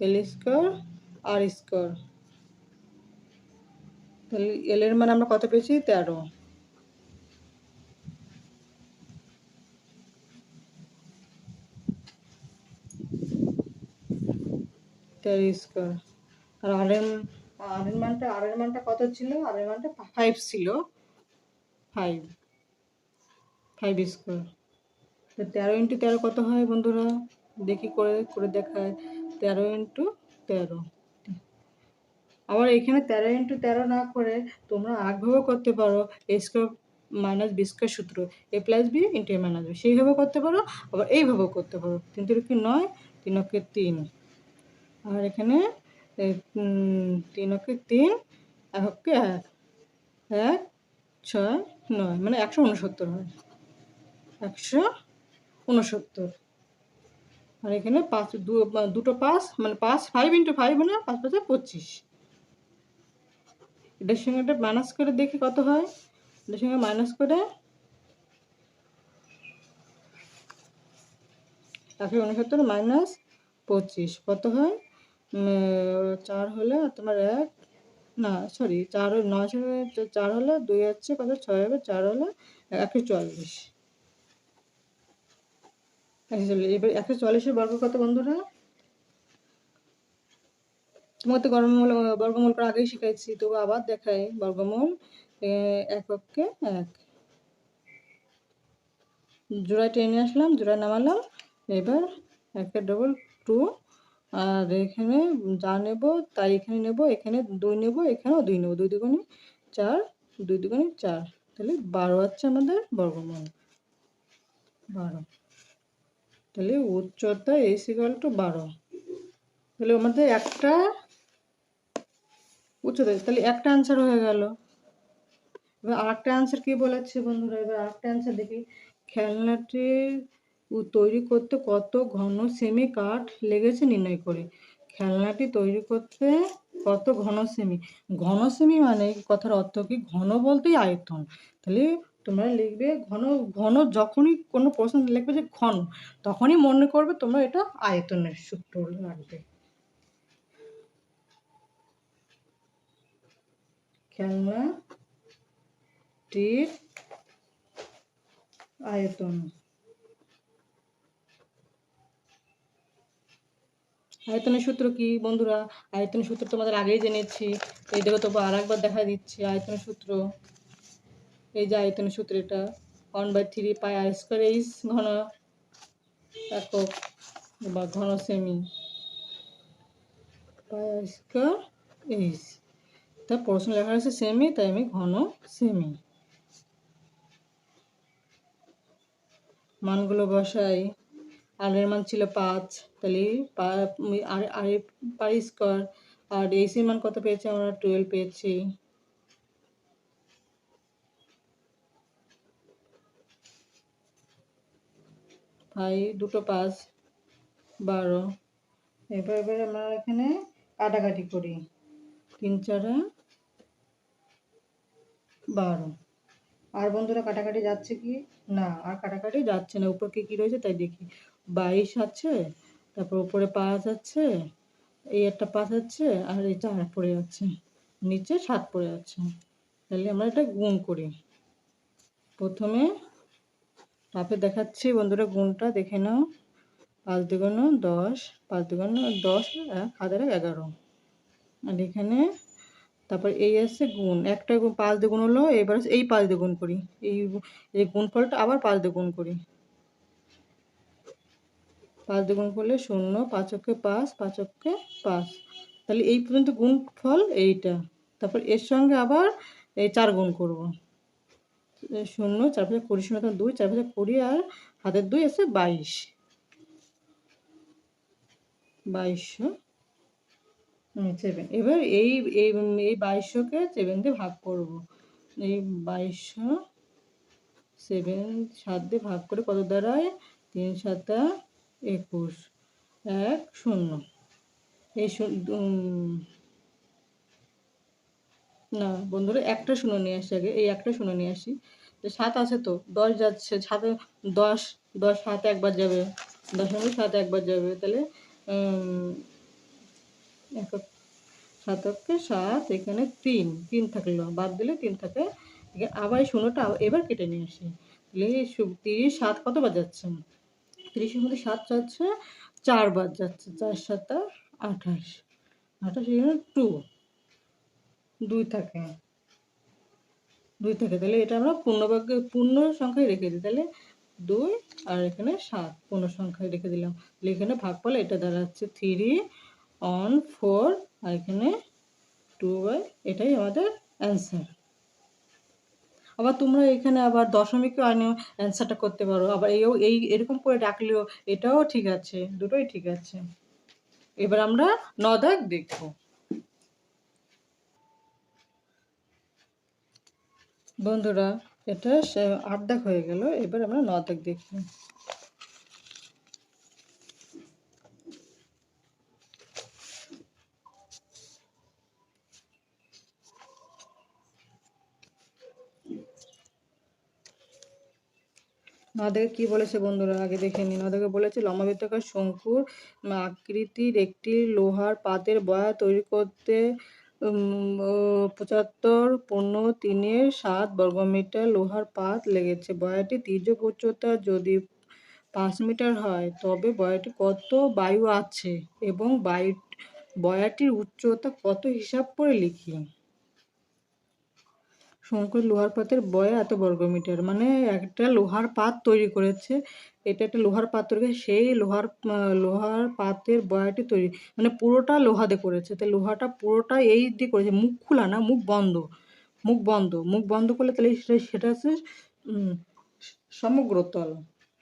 L square R square. তাহলে এল এর মান আমরা কত পেয়েছি, 13। 13 স্কোয়ার। আর আর এর মানটা কত ছিল? আর এর মানটা 5 ছিল। 5 স্কোয়ার। তো 13 ইন্টু 13 কত হয় বন্ধুরা? দেখি করে করে দেখায়। 13 ইন্টু 13। আবার এখানে 13 ইন্টু 13 না করে তোমরা আরেকভাবেও করতে পারো। এ স্কোয়ার মাইনাস বি স্কোয়ার সূত্র, এ প্লাস বি ইন্টু এ মাইনাস বি, সেইভাবেও করতে পারো, আবার এইভাবেও করতে পারো। 3 তিরিকে 9, 3 অক্ষে 3। আর এখানে 3 অক্ষে 3, 1 অক্ষে 1, 1 6 9 মানে 169 হয়। 169। আর এখানে দুটো 5 মানে 5 ইন্টু 5 মানে 5 5 25। এটার সঙ্গে এটা মাইনাস করে দেখি কত হয়। এটার সঙ্গে মাইনাস করে 169 মাইনাস 25 কত হয়? 4 হলে তোমার 1, না সরি 4 9 4 হলে 2 হচ্ছে কত? 6 হবে। 4 হলে 140। এবার 140-এর বর্গ কত বন্ধুরা? তোমার তো বর্গমূল করা আগেই শিখাইছি, তবু আবার দেখাই। বর্গমূল 1 অক্ষে 1, জোড়ায় টেনে আসলাম, জোড়ায় নামালাম। এবার 1 ডবল 2, আর এখানে যা নেব তাই এখানে নেব, এখানে 2 নেব, এখানেও 2 নেব। 2 দুগুণে 4, 2 দুগুণে 4, তাহলে 12 হচ্ছে আমাদের বর্গমূল। 12। তাহলে উচ্চতা is equal to 12। তাহলে আমাদের একটা উচ্চতা, তাহলে একটা অ্যান্সার হয়ে গেল। এবার আরেকটা অ্যান্সার কি বলেছে বন্ধুরা? এবার আরেকটা অ্যান্সার দেখি। খেলনাটি তৈরি করতে কত ঘন সেমি কাঠ লেগেছে নির্ণয় করে। খেলনাটি তৈরি করতে কত ঘন সেমি? ঘন সেমি মানে কথার অর্থ কি? ঘন বলতেই আয়তন। তাহলে তোমরা লিখবে ঘন। ঘন যখনই কোনো প্রশ্ন লিখবে যে ঘন, তখনই মনে করবে তোমরা এটা আয়তনের সূত্র লাগবে। খেলনাটির আয়তন। আয়তনের সূত্র কি বন্ধুরা? আয়তনের সূত্র তোমাদের আগেই জেনেছি। এই দেখো তবু আর একবার দেখা দিচ্ছি আয়তনের সূত্র। এই যে আয়তনের সূত্র, এটা 1/3 পাই আর স্কোয়ার এইচ ঘন একক বা ঘন সেমি, পাই আর স্কোয়ার এইচ। তা প্রশ্ন লেখা আছে সেমি, তাই আমি ঘন সেমি। মানগুলো বসাই। আর এর মান ছিল 5, তাহলে পাই স্কোয়ার। আর এইচের মান কত পেয়েছি আমরা? 12 পেয়েছি। পাই দুটো 5, 12। এবার আমরা এখানে কাটাকাটি করি। 3 4 12। আর বন্ধুরা কাটাকাটি যাচ্ছে কি? না, আর কাটাকাটি যাচ্ছে না। উপর কি রয়েছে তাই দেখি। 22 আছে, তারপর উপরে 5 আছে, এই একটা 5 আছে, আর এই 4 পড়ে আছে, নিচে 7 পড়ে আছে। তাহলে আমরা এটা গুণ করি। প্রথমে তারপরে দেখাচ্ছি বন্ধুরা, গুণটা দেখে নাও। 5 দুগুণ 10, 5 দুগুণ 10, 1 হাজারে 11। আর এখানে তারপর এই আসছে গুণ, একটা 5 দিয়ে গুণ হলো। এবার এই 5 দিয়ে গুণ করি। এই গুণফলটা আবার 5 দিয়ে গুণ করি। 5 দিয়ে গুণ করলে 0, 5 অক্ষে 5, 5 অক্ষে 5। তাহলে এই পর্যন্ত গুণফল এইটা। তারপর এর সঙ্গে আবার এই 4 গুণ করব। 0, 4 5 20, 0 2, 4 5 20, আর হাতের 2 আছে 22। 2207। এবার এই এই 2200-কে 7 দিয়ে ভাগ করব। এই 2200 7 দিয়ে ভাগ করে কত দাঁড়ায়? 3 7 21, 1 0। এই না বন্ধুরা, একটা 0 নিয়ে আসি আগে। এই একটা 0 নিয়ে আসি। 7 আছে তো, 10 যাচ্ছে। 10 10 7 একবার যাবে, 10 এর মধ্যে 7 একবার যাবে। তাহলে 7 অক্ষে 7, এখানে 3 থাকলো, বাদ দিলে 3 থাকে। আবার এই 0টা এবার কেটে নিয়ে আসি। তাহলে 30 7 কতবার যাচ্ছে? 30-এর মধ্যে 7 যাচ্ছে 4 বার যাচ্ছে। 4 7 28, 28 এখানে 2 2 থাকে, 2 থাকে, তাহলে এটা আমরা পূর্ণ সংখ্যায় রেখে দিই, তাহলে 2 আর এখানে 7 পূর্ণ সংখ্যায় রেখে দিলাম, তাহলে এখানে ভাগফল এটা দাঁড়াচ্ছে 3/4 আর এখানে 2/, এটাই আমাদের অ্যান্সার। আবার তোমরা এখানে আবার দশমিকও অ্যান্সারটা করতে পারো, আবার এরকম করে ডাকলেও এটাও ঠিক আছে, দুটোই ঠিক আছে। এবার আমরা 9 দাগ দেখব। বন্ধুরা এটা 8 দাগ হয়ে গেল, এবার আমরা 9 দাগ দেখি। নদেকে কি বলেছে বন্ধুরা আগে দেখে নিন। নদেকে বলেছে লম্বাবৃত্তাকার শঙ্কুর আকৃতির একটি লোহার পাতের বয়া তৈরি করতে 75.3 বর্গমিটার লোহার পাত লেগেছে। বয়াটি তির্যক উচ্চতা যদি 5 মিটার হয় তবে বয়াটি কত বায়ু আছে এবং বয়াটির উচ্চতা কত হিসাব করে লিখি। শঙ্কুর লোহার পাতের বয়া এত বর্গমিটার, মানে একটা লোহার পাত তৈরি করেছে, এটা একটা লোহার পাত তৈরি করেছে, সেই লোহার পাতের বয়াটি তৈরি মানে পুরোটা লোহা দিয়ে করেছে, তাই লোহাটা পুরোটা এই দিয়ে করেছে, মুখ খোলা না, মুখ বন্ধ, মুখ বন্ধ করলে তাহলে সেটা হচ্ছে সমগ্রতল,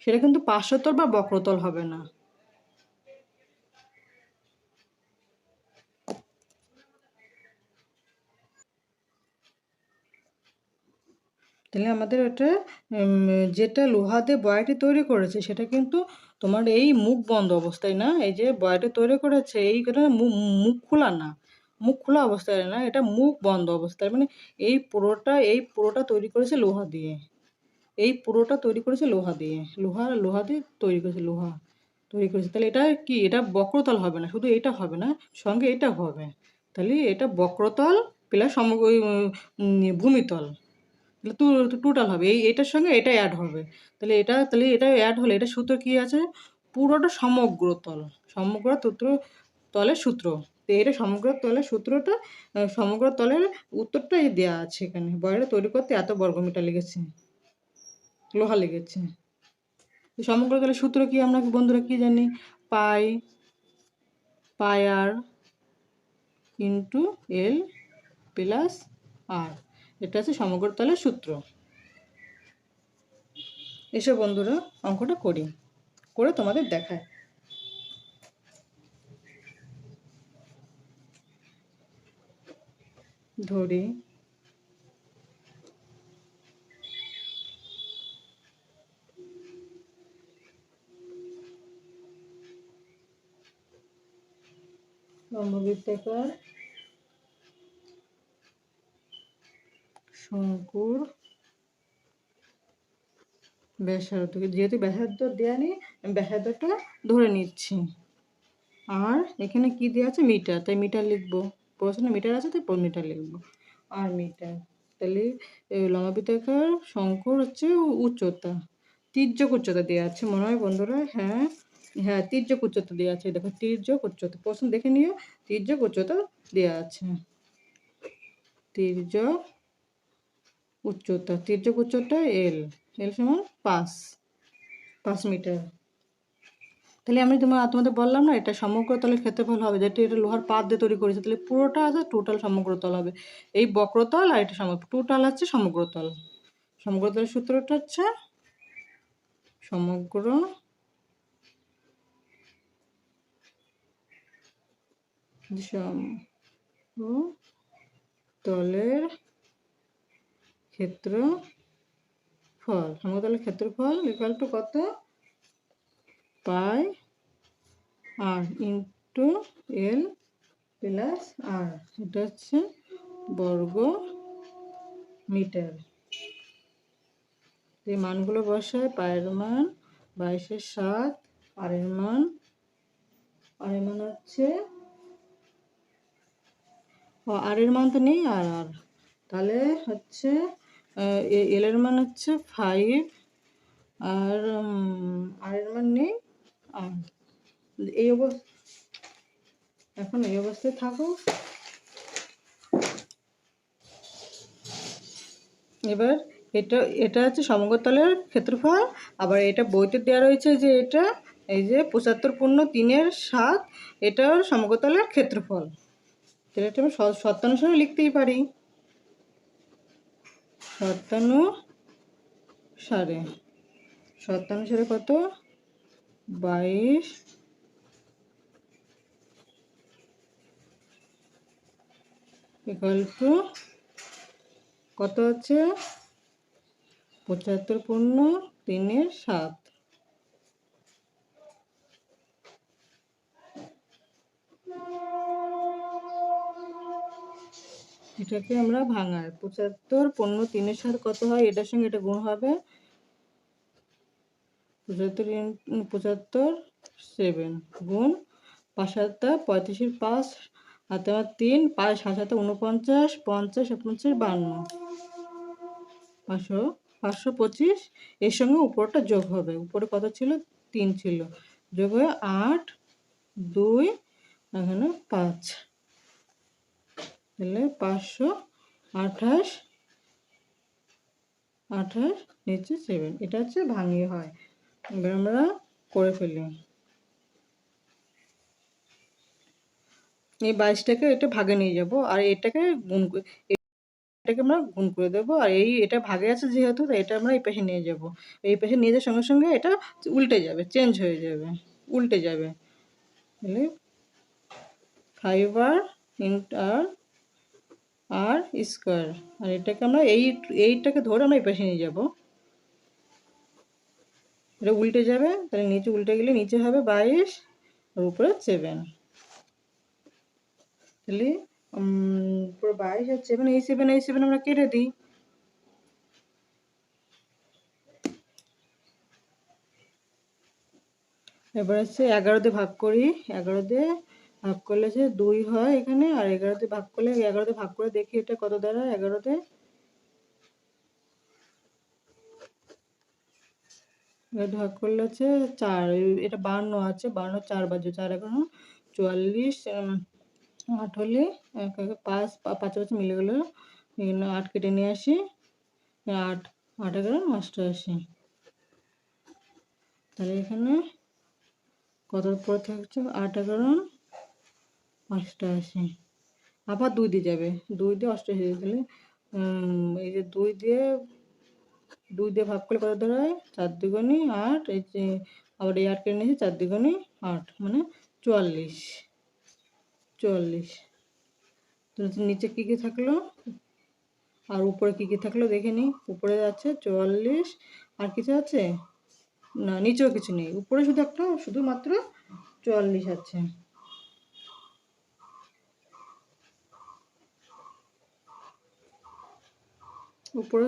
সেটা কিন্তু পার্শ্বতল বা বক্রতল হবে না। তাহলে আমাদের ওটা যেটা লোহা দিয়ে বয়াটি তৈরি করেছে সেটা কিন্তু তোমার এই মুখ বন্ধ অবস্থায় না, এই যে বয়াটি তৈরি করেছে এই মুখ খোলা না, মুখ খোলা অবস্থায় না, এটা মুখ বন্ধ অবস্থায়, মানে এই পুরোটা তৈরি করেছে লোহা দিয়ে, এই পুরোটা তৈরি করেছে লোহা দিয়ে, লোহা দিয়ে তৈরি করেছে, লোহা তৈরি করেছে, তাহলে এটা কি, এটা বক্রতল হবে না, শুধু এটা হবে না, সঙ্গে এটা হবে, তাহলে এটা বক্রতল প্লাস ভূমিতল, টোটাল হবে, এটার সঙ্গে এটা অ্যাড হবে, তাহলে এটা অ্যাড হলে এটা সূত্র কি আছে, পুরোটা সমগ্র তলের সূত্র, তো এটা সমগ্র তলের সূত্রটা, সমগ্র তলের উত্তরটা এই দেওয়া আছে এখানে, বয়াটা তৈরি করতে এত বর্গমিটার লেগেছে, লোহা লেগেছে। সমগ্র তলের সূত্র কি আমরা বন্ধুরা কি জানি, পাই r into l plus r, এটা আছে সমগ্র তলের সূত্র। এসব বন্ধুরা অঙ্কটা করে তোমাদের দেখায়। ধরি লম্ববৃত্তাকার শঙ্কুর ব্যাসার্ধ, যেহেতু ব্যাসার্ধ দেওয়া নেই আমি ব্যাসার্ধটা ধরে নিচ্ছি, আর এখানে কি দেওয়া আছে মিটার, তাই মিটার লিখবো, প্রশ্নে মিটার আছে তাই মিটার লিখবো, আর মিটার, তাহলে লম্ববৃত্তাকার শঙ্কুর হচ্ছে উচ্চতা, তির্যক উচ্চতা দেওয়া আছে মনে হয় বন্ধুরা, হ্যাঁ হ্যাঁ তির্যক উচ্চতা দেওয়া আছে, দেখো তির্যক উচ্চতা, প্রশ্ন দেখে নিও, তির্যক উচ্চতা দেওয়া আছে, তির্যক উচ্চতা এল সমান 5 মিটার। তাহলে আমি তোমাদের বললাম না এটা সমগ্র তলের ক্ষেত্রফল হবে, যেটা এটা লোহার পাত দিয়ে তৈরি করেছে, তাহলে পুরোটা আছে টোটাল সমগ্রতল হবে, এই বক্রতল আর এটা টোটাল হচ্ছে সমগ্রতল, সমগ্রতলের সূত্রটা হচ্ছে সমগ্র তলের ক্ষেত্রফল, সমগ্রতলের ক্ষেত্রফল ইকুয়াল টু কত, পাই r into l plus r, এটা হচ্ছে বর্গ মিটার। এই মানগুলো বসায়, পায়ের মান 22/7, আর এর মান হচ্ছে আর এর মান তো নেই, আর তাহলে হচ্ছে এল এর মান হচ্ছে 5, আর আর এর মান নেই, আর এই এখন এই অবস্থায় থাকো। এবার এটা এটা হচ্ছে সমগ্রতলের ক্ষেত্রফল। আবার এটা বইতে দেওয়া রয়েছে যে এটা এই যে 75 × 3 = 7, এটার সমগ্রতলের ক্ষেত্রফল। তাহলে এটা আমি শর্তানুসারে লিখতেই পারি। শর্তানুসারে কত? 22 = কত হচ্ছে? 75 × 3 = 7। এটাকে আমরা ভাঙাই। 75 × 3 = 7 কত হয়? এটার সঙ্গে এটা গুণ হবে। 75 × 7 গুণ 5 × 7 = 35, 5 আর 3 5 7 7 49, 50 50 52, 525। এর সঙ্গে উপরটা যোগ হবে। উপরে কত ছিল? 3 ছিল, যোগ হয়ে 8 2 এখানে 5, তাহলে 528 নিচে 7। এটা হচ্ছে ভাঙিয়ে হয়। এবার আমরা করে ফেলি। এই 22টাকে এটা ভাগে নিয়ে যাব, আর এটাকে এটাকে আমরা গুণ করে দেবো। আর এটা ভাগে আছে যেহেতু, এটা আমরা এই পাশে নিয়ে যাব। এই পাশে নিয়ে যাওয়ার সঙ্গে সঙ্গে এটা উল্টে যাবে, চেঞ্জ হয়ে যাবে, উল্টে যাবে। তাহলে 5r স্কোয়ার। আর এটাকে আমরা এইটাকে ধরে আমরা এই পাশে নিয়ে যাব, এটা উল্টে যাবে। তাহলে নিচে উল্টে গেলে নিচে হবে 22 আর উপরে 7। তাহলে পুরো 22 আর 7, এই 7 আমরা কেটে দিই। এবার হচ্ছে 11 দিয়ে ভাগ করি। 11 দিয়ে ভাগ করলে যে 2 হয় এখানে, আর 11 দিয়ে ভাগ করলে 11 দিয়ে ভাগ করে দেখি এটা কত দাঁড়ায়। 11 দিয়ে ভাগ করলে হচ্ছে 4। এটা 52 আছে, 52 4 বাজে, 4 11 44। 8 হলে 5 5 মিলে গেল। 8 কেটে নিয়ে আসি, 8 8 11 88। তাহলে এখানে কত পরে থাকছে? 8 11 88। আবার 2 দিয়ে যাবে, 2 দিয়ে 88। তাহলে এই যে 2 দিয়ে ভাগ করলে কত দাঁড়ায়? 4 দুগুণে 8। এই যে আবার এই 8 কেটে নিয়েছি, 4 দুগুণে 8 মানে 44। তাহলে নিচে কী কী থাকলো আর উপরে কী কী থাকলো দেখে নিই। উপরে আছে 44, আর কিছু আছে না? নিচেও কিছু নেই, উপরে শুধুমাত্র 44 আছে। উপরে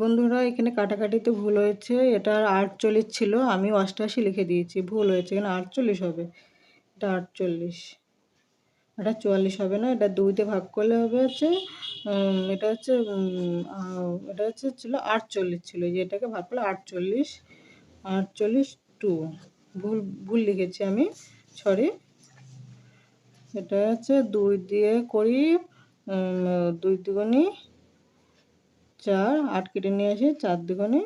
বন্ধুরা এখানে কাটাকাটিতে ভুল হয়েছে। এটা 48 ছিল, আমি 88 লিখে দিয়েছি, ভুল হয়েছে। এখানে 48 হবে, এটা 48। এটা 44 হবে না। এটা 2 দিয়ে ভাগ করলে হবে হচ্ছে এটা হচ্ছে ছিল 48 ছিল, যে এটাকে ভাগ করলে 48 2। ভুল লিখেছি আমি, সরি। এটা হচ্ছে 2 দিয়ে করি 2 দুগুণে 4, 8 কেটে নিয়ে আসি, 4 দুগুণে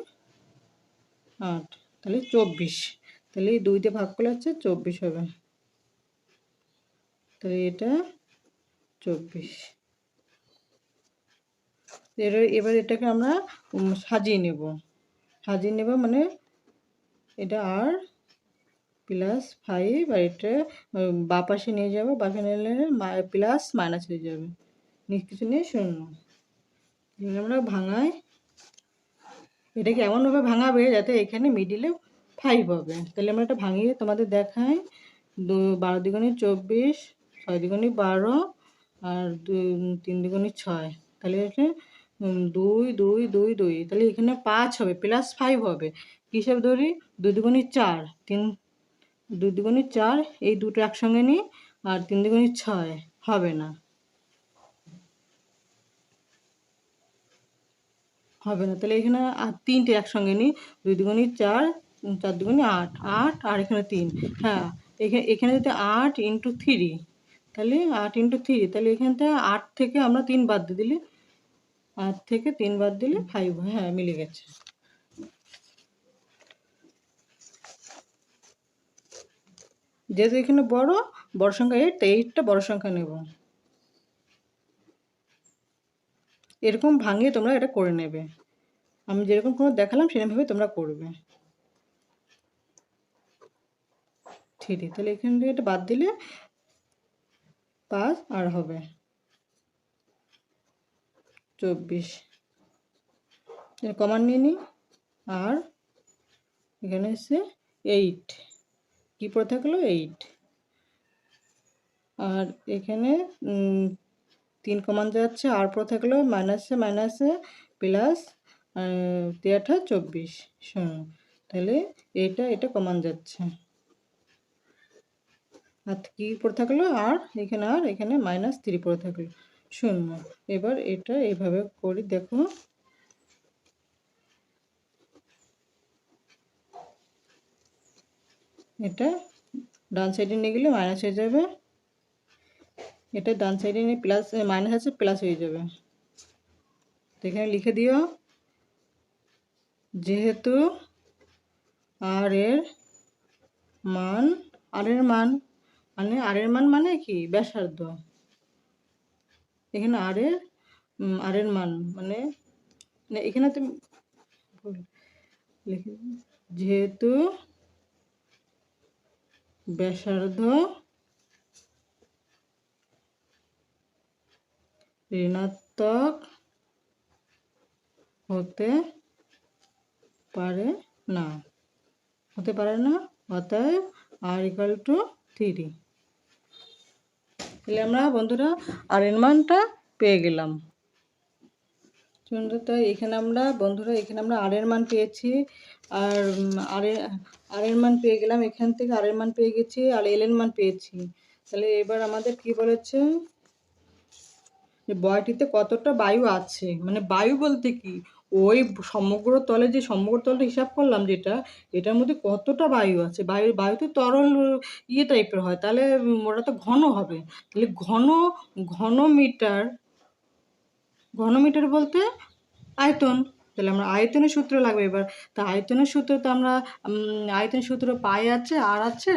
8, তাহলে 24। তাহলে এই 2 দিয়ে ভাগ করলে হচ্ছে 24 হবে। তাহলে এটা 24। এবার এটাকে আমরা সাজিয়ে নেব মানে এটা আর প্লাস 5, আর এটা বাঁ পাশে নিয়ে যাবো, পাশে নিলে প্লাস মাইনাস হয়ে যাবে, কিছু নিয়ে 0। আমরা ভাঙাই। এটাকে এমনভাবে ভাঙাবে যাতে এখানে মিডিলে 5 হবে। তাহলে আমরা এটা ভাঙিয়ে তোমাদের দেখাই। 12 দুগুণে 24, 6 দুগুণে 12, আর 3 দুগুণে 6। তাহলে এটা 2 2 2 2। তাহলে এখানে 5 হবে, প্লাস 5 হবে। কী হিসাবে ধরি? 2 দুগুণে 4, 2 দুগুণে 4, এই দুটো একসঙ্গে নিই। আর 3 দুগুণে 6 হবে না, তাহলে এখানে আর 3টে একসঙ্গে নিই। 2 দুগুণে 4, 4 দুগুণে 8, 8 আর এখানে 3। হ্যাঁ, এখানে যদি 8 ইন্টু 3, তাহলে 8 ইন্টু 3, তাহলে এখান থেকে 8 থেকে আমরা 3 বাদ দিয়ে দিলে, 8 থেকে 3 বাদ দিলে 5। হ্যাঁ, মিলে গেছে। যেহেতু এখানে বড় সংখ্যা 8, তাই 8টা বড় সংখ্যা নেব। এরকম ভাঙিয়ে তোমরা এটা করে নেবে। আমি যেরকম করে দেখালাম সেরকমভাবে তোমরা করবে। 3, তাহলে এখান থেকে এটা বাদ দিলে 5 আর হবে 24। কমান নিয়ে নিই। আর এখানে এসে 8, কি পড়ে থাকলো 8। আর এখানে 3 কমান যাচ্ছে, আর পড়ে থাকলো মাইনাসে মাইনাসে প্লাস 3 24। শোনো, তাহলে এটা কমান যাচ্ছে, আর কি পড়ে থাকলো আর এখানে -3 পড়ে থাকলো 0। এবার এটা এইভাবে করি, দেখো এটা ডান সাইডে নিয়ে গেলে মাইনাস হয়ে যাবে, এটা ডান সাইডে নিয়ে প্লাস মাইনাস আছে প্লাস হয়ে যাবে। তো এখানে লিখে দিও, যেহেতু আর এর মান মানে কি ব্যাসার্ধ, এখানে আর এর মান মানে এখানে তুমি লিখে, যেহেতু ব্যাসার্ধ ঋণাত্মক হতে পারে না, অতএব r = 3। তাহলে আমরা বন্ধুরা আর এর মানটা পেয়ে গেলাম। তাই এখানে আমরা বন্ধুরা আর এর মান পেয়েছি, আর আর এর মান পেয়ে গেলাম, এখান থেকে আর এর মান পেয়ে গেছি, আর এল এর মান পেয়েছি। তাহলে এবার আমাদের কি বলেছে, যে বয়টিতে কতটা বায়ু আছে, মানে বায়ু বলতে কি ওই সমগ্র তলে, যে সমগ্র তলটা হিসাব করলাম যেটা, এটার মধ্যে কতটা বায়ু আছে। বায়ু তো তরল টাইপের হয়, তাহলে ওটা তো ঘন হবে। তাহলে ঘনমিটার বলতে আয়তন। তাহলে আমরা আয়তনের সূত্র লাগবে এবার। তা আয়তনের সূত্র তো আমরা আয়তনের সূত্র পাই আছে, আর আছে,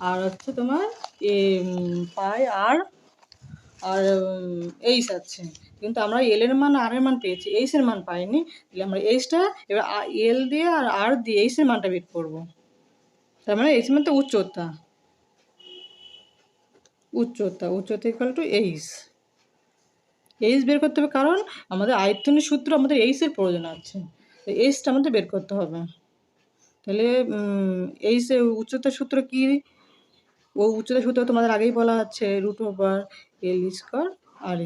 আর হচ্ছে তোমার পাই আর এইচ আছে। কিন্তু আমরা এল এর মান আর এর মান পেয়েছি, এইচ এর মান পাইনি। তাহলে আমরা এইচটা এবার এল দিয়ে আর দিয়ে এইচ এর মানটা বের করবো। তার মানে এইচ মানে তো উচ্চতা = এইচ বের করতে হবে, কারণ আমাদের আয়তনের সূত্র আমাদের এইচের প্রয়োজন আছে, তো এইচটা আমাদের বের করতে হবে। তাহলে এইচ উচ্চতার সূত্র কি, ও উচ্চতার সূত্র তোমাদের আগেই বলা আছে, √L² R²।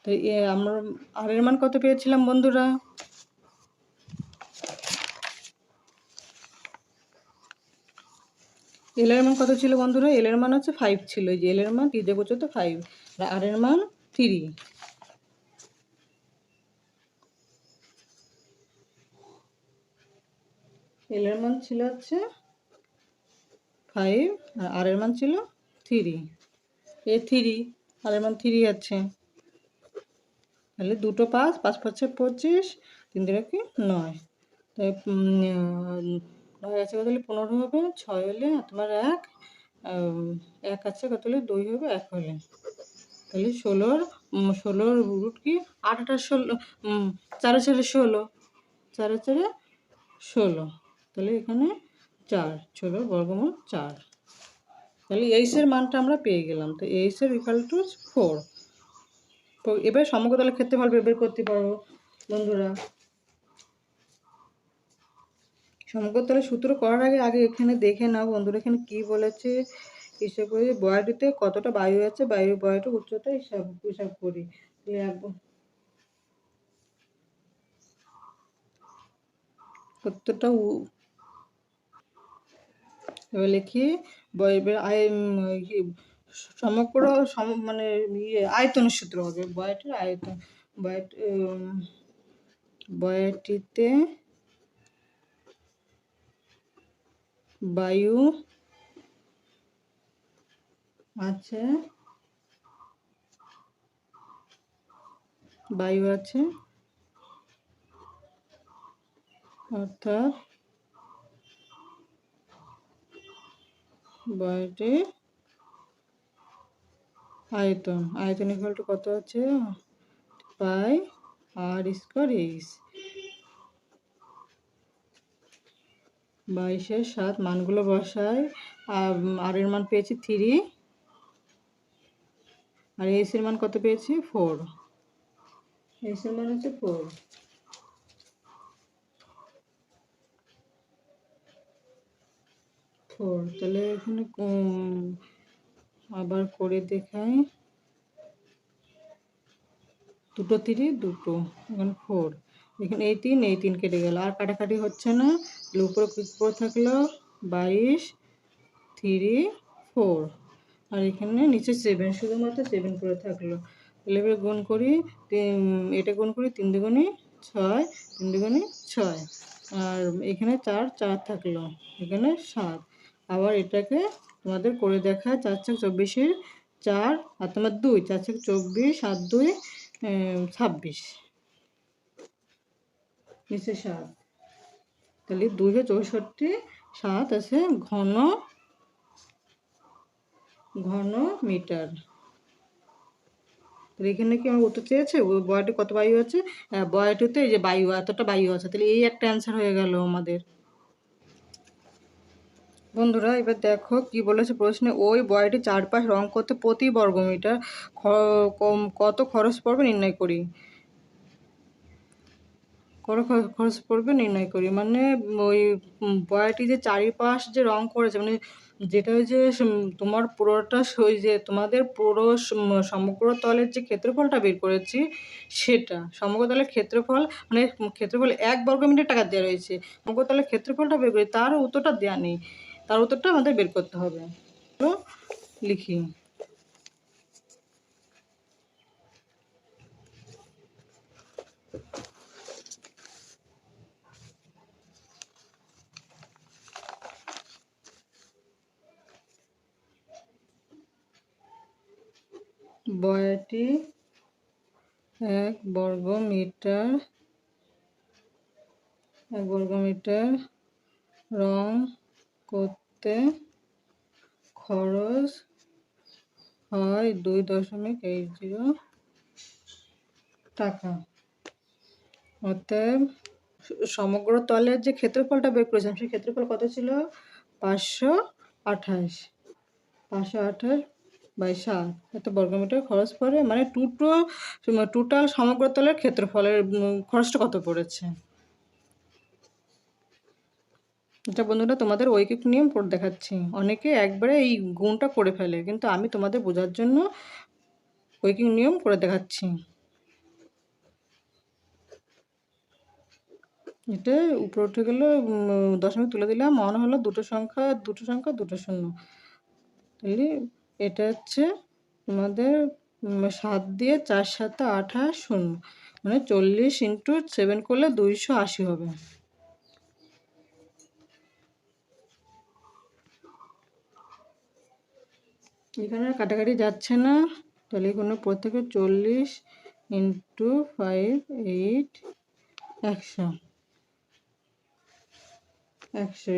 তো আমরা আর এর মান কত পেয়েছিলাম বন্ধুরা, এল এর মান কত ছিল বন্ধুরা, এল এর মান হচ্ছে 5 ছিল। এই যে এল এর মান ত্রিজ্যক উচ্চতা 5, আর এর মান 3। এল এর মান ছিল হচ্ছে 5, আর এর মান ছিল 3। 3 আর এর মান 3 আছে। তাহলে 2 5, 5 5 25, 3 3 9। তাই 9 আছে কত হলে 15 হবে, 6 হলে তোমার 1 আছে কত হলে 2 হবে, 1 হলে। তাহলে 16 রুট কি 8 8 16, 4 4 16, 4 4 16। তাহলে এখানে 4, 16 বর্গমূল 4। তাহলে এইচের মানটা আমরা পেয়ে গেলাম। তো এইচের = 4। তো এবার সমগ্রতলের ক্ষেত্রফল বের করতে পারবো বন্ধুরা। সমগ্রতলের সূত্র করার আগে এখানে দেখে নাও বন্ধুরা, এখানে কি বলেছে হিসাব করি, বয়টিতে কতটা বায়ু আছে, বয়টির উচ্চতা হিসাব করি। কতটা এবার লিখি, সমগ্র মানে আয়তনের সূত্র হবে, বয়টির আয়তন, বয়াটিতে বায়ু আছে, অর্থাৎ বয়াটির আয়তন ইকুয়াল টু কত আছে, পাই আর স্কোয়ার এইচ। 22/7 মানগুলো বসাই, আর এর মান পেয়েছি 3 আর এইচ এর মান কত পেয়েছি 4। এইচ এর মান হচ্ছে 4। তাহলে এখানে আবার করে দেখাই, 2 3 2, এখানে 4, এখানে এই 3 কেটে গেল, আর কাটাকাটি হচ্ছে না, উপরে উপরে থাকলো 22 3 4, আর এখানে নিচে 7, শুধুমাত্র 7 করে থাকলো। তাহলে এবার গুণ করি, এটা গুণ করি 3 দুগুণে 6, 3 দুগুণে 6, আর এখানে 4 থাকলো, এখানে 7। আবার এটাকে তোমাদের করে দেখা, 4 ছক 24, 4 আর তোমার 2, 4 ছক 24 আর 2 26, নিচে 7, তাহলে 264, 7 আছে ঘন মিটার। তাহলে এখানে কি আমার উত্তর চেয়েছে বয়াটি কত বায়ু আছে, বয়াটিতে এই যে বায়ু, এতটা বায়ু আছে, তাহলে এই একটা অ্যান্সার হয়ে গেল আমাদের। বন্ধুরা এবার দেখো কি বলেছে প্রশ্নে, ওই বয়াটির চারপাশ রং করতে প্রতি বর্গমিটার কত খরচ পড়বে নির্ণয় করি। খরচ পড়বে নির্ণয় করি, মানে ওই বয়াটি যে চারিপাশ যে রং করেছে, মানে যেটা ওই যে তোমার পুরোটা ওই যে তোমাদের পুরো সমগ্র তলের যে ক্ষেত্রফলটা বের করেছি, সেটা সমগ্র তলের ক্ষেত্রফল, মানে ক্ষেত্রফল 1 বর্গমিটার টাকা দেওয়া রয়েছে, সমগ্র তলের ক্ষেত্রফলটা বের করি, তার উত্তরটা দেওয়া নেই, তার উত্তরটা আমাদের বের করতে হবে। তো লিখি, বয়াটি 1 বর্গমিটার রং করতে খরচ হয় 2.80 টাকা। অতএব সমগ্র তলের যে ক্ষেত্রফলটা বের করেছিলাম, সেই ক্ষেত্রফল কত ছিল, 528, 528/7 এত বর্গমিটার খরচ পড়ে, মানে টোটাল সমগ্র তলের ক্ষেত্রফলের খরচটা কত পড়েছে। এটা বন্ধুরা তোমাদের ঐকিক নিয়ম করে দেখাচ্ছি, অনেকে একবারে এই গুণটা করে ফেলে, কিন্তু আমি তোমাদের বোঝার জন্য ঐকিক নিয়ম করে দেখাচ্ছি। এটা উপরে উঠে গেল, দশমিক তুলে দিলাম, মনে হলো দুটো সংখ্যা দুটো শূন্য, তাহলে এটা হচ্ছে তোমাদের 7 দিয়ে 4 7 28 শূন্য, মানে 40 × 7 করলে 280 হবে। এখানে কাটাকাটি যাচ্ছে না, তাহলে কোনো প্রত্যেকে 40 × 5 8 100।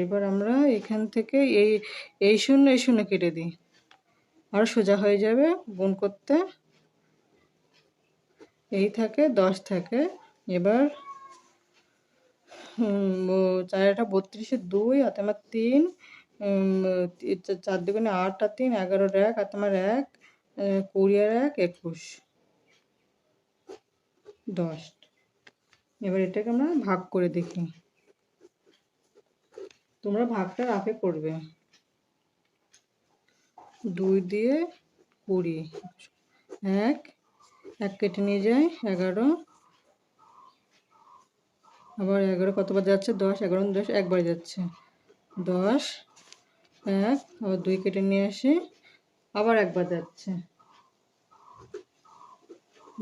এবার আমরা এখান থেকে এই শূন্য কেটে দিই, আর সোজা হয়ে যাবে গুণ করতে, এই থাকে 10 থাকে। এবার 4 32 2 আর তোমার 3, 4 দুগুণে 8 আর 3 11 1 আর তোমার 1 20 আর 1 21 10। এবার এটাকে আমরা ভাগ করে দেখি, তোমরা ভাগটা রাফে করবে, 2 দিয়ে 20, 1 কেটে নিয়ে যায় 11, আবার 11 কতবার যাচ্ছে 10, 11 10 একবার যাচ্ছে 10, 1 আবার 2 কেটে নিয়ে আসি, আবার একবার যাচ্ছে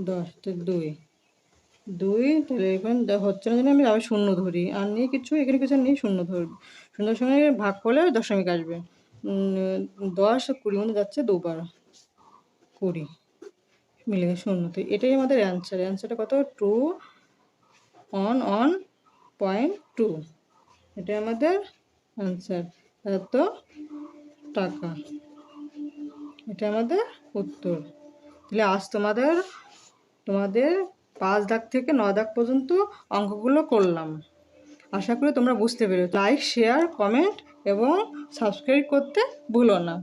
10, তো 2, 2, তাহলে এখানে হচ্ছে না জন্য আমি আবার শূন্য ধরি, আর নেই কিছু, এখানে কিছু নেই, শূন্য ধরব। শূন্যের সঙ্গে ভাগ করলে দশমিক আসবে। 10 আর 20 মধ্যে যাচ্ছে দুবার, 20 মিলে গেছে শূন্য। তো এটাই আমাদের অ্যান্সার। অ্যান্সারটা কত? 211.2। এটাই আমাদের অ্যান্সার, এত টাকা। এটা আমাদের উত্তর। তাহলে আজ তোমাদের 5 দাগ থেকে 9 দাগ পর্যন্ত অঙ্কগুলো করলাম। আশা করি তোমরা বুঝতে পেরেছো। লাইক, শেয়ার, কমেন্ট এবং সাবস্ক্রাইব করতে ভুলো না।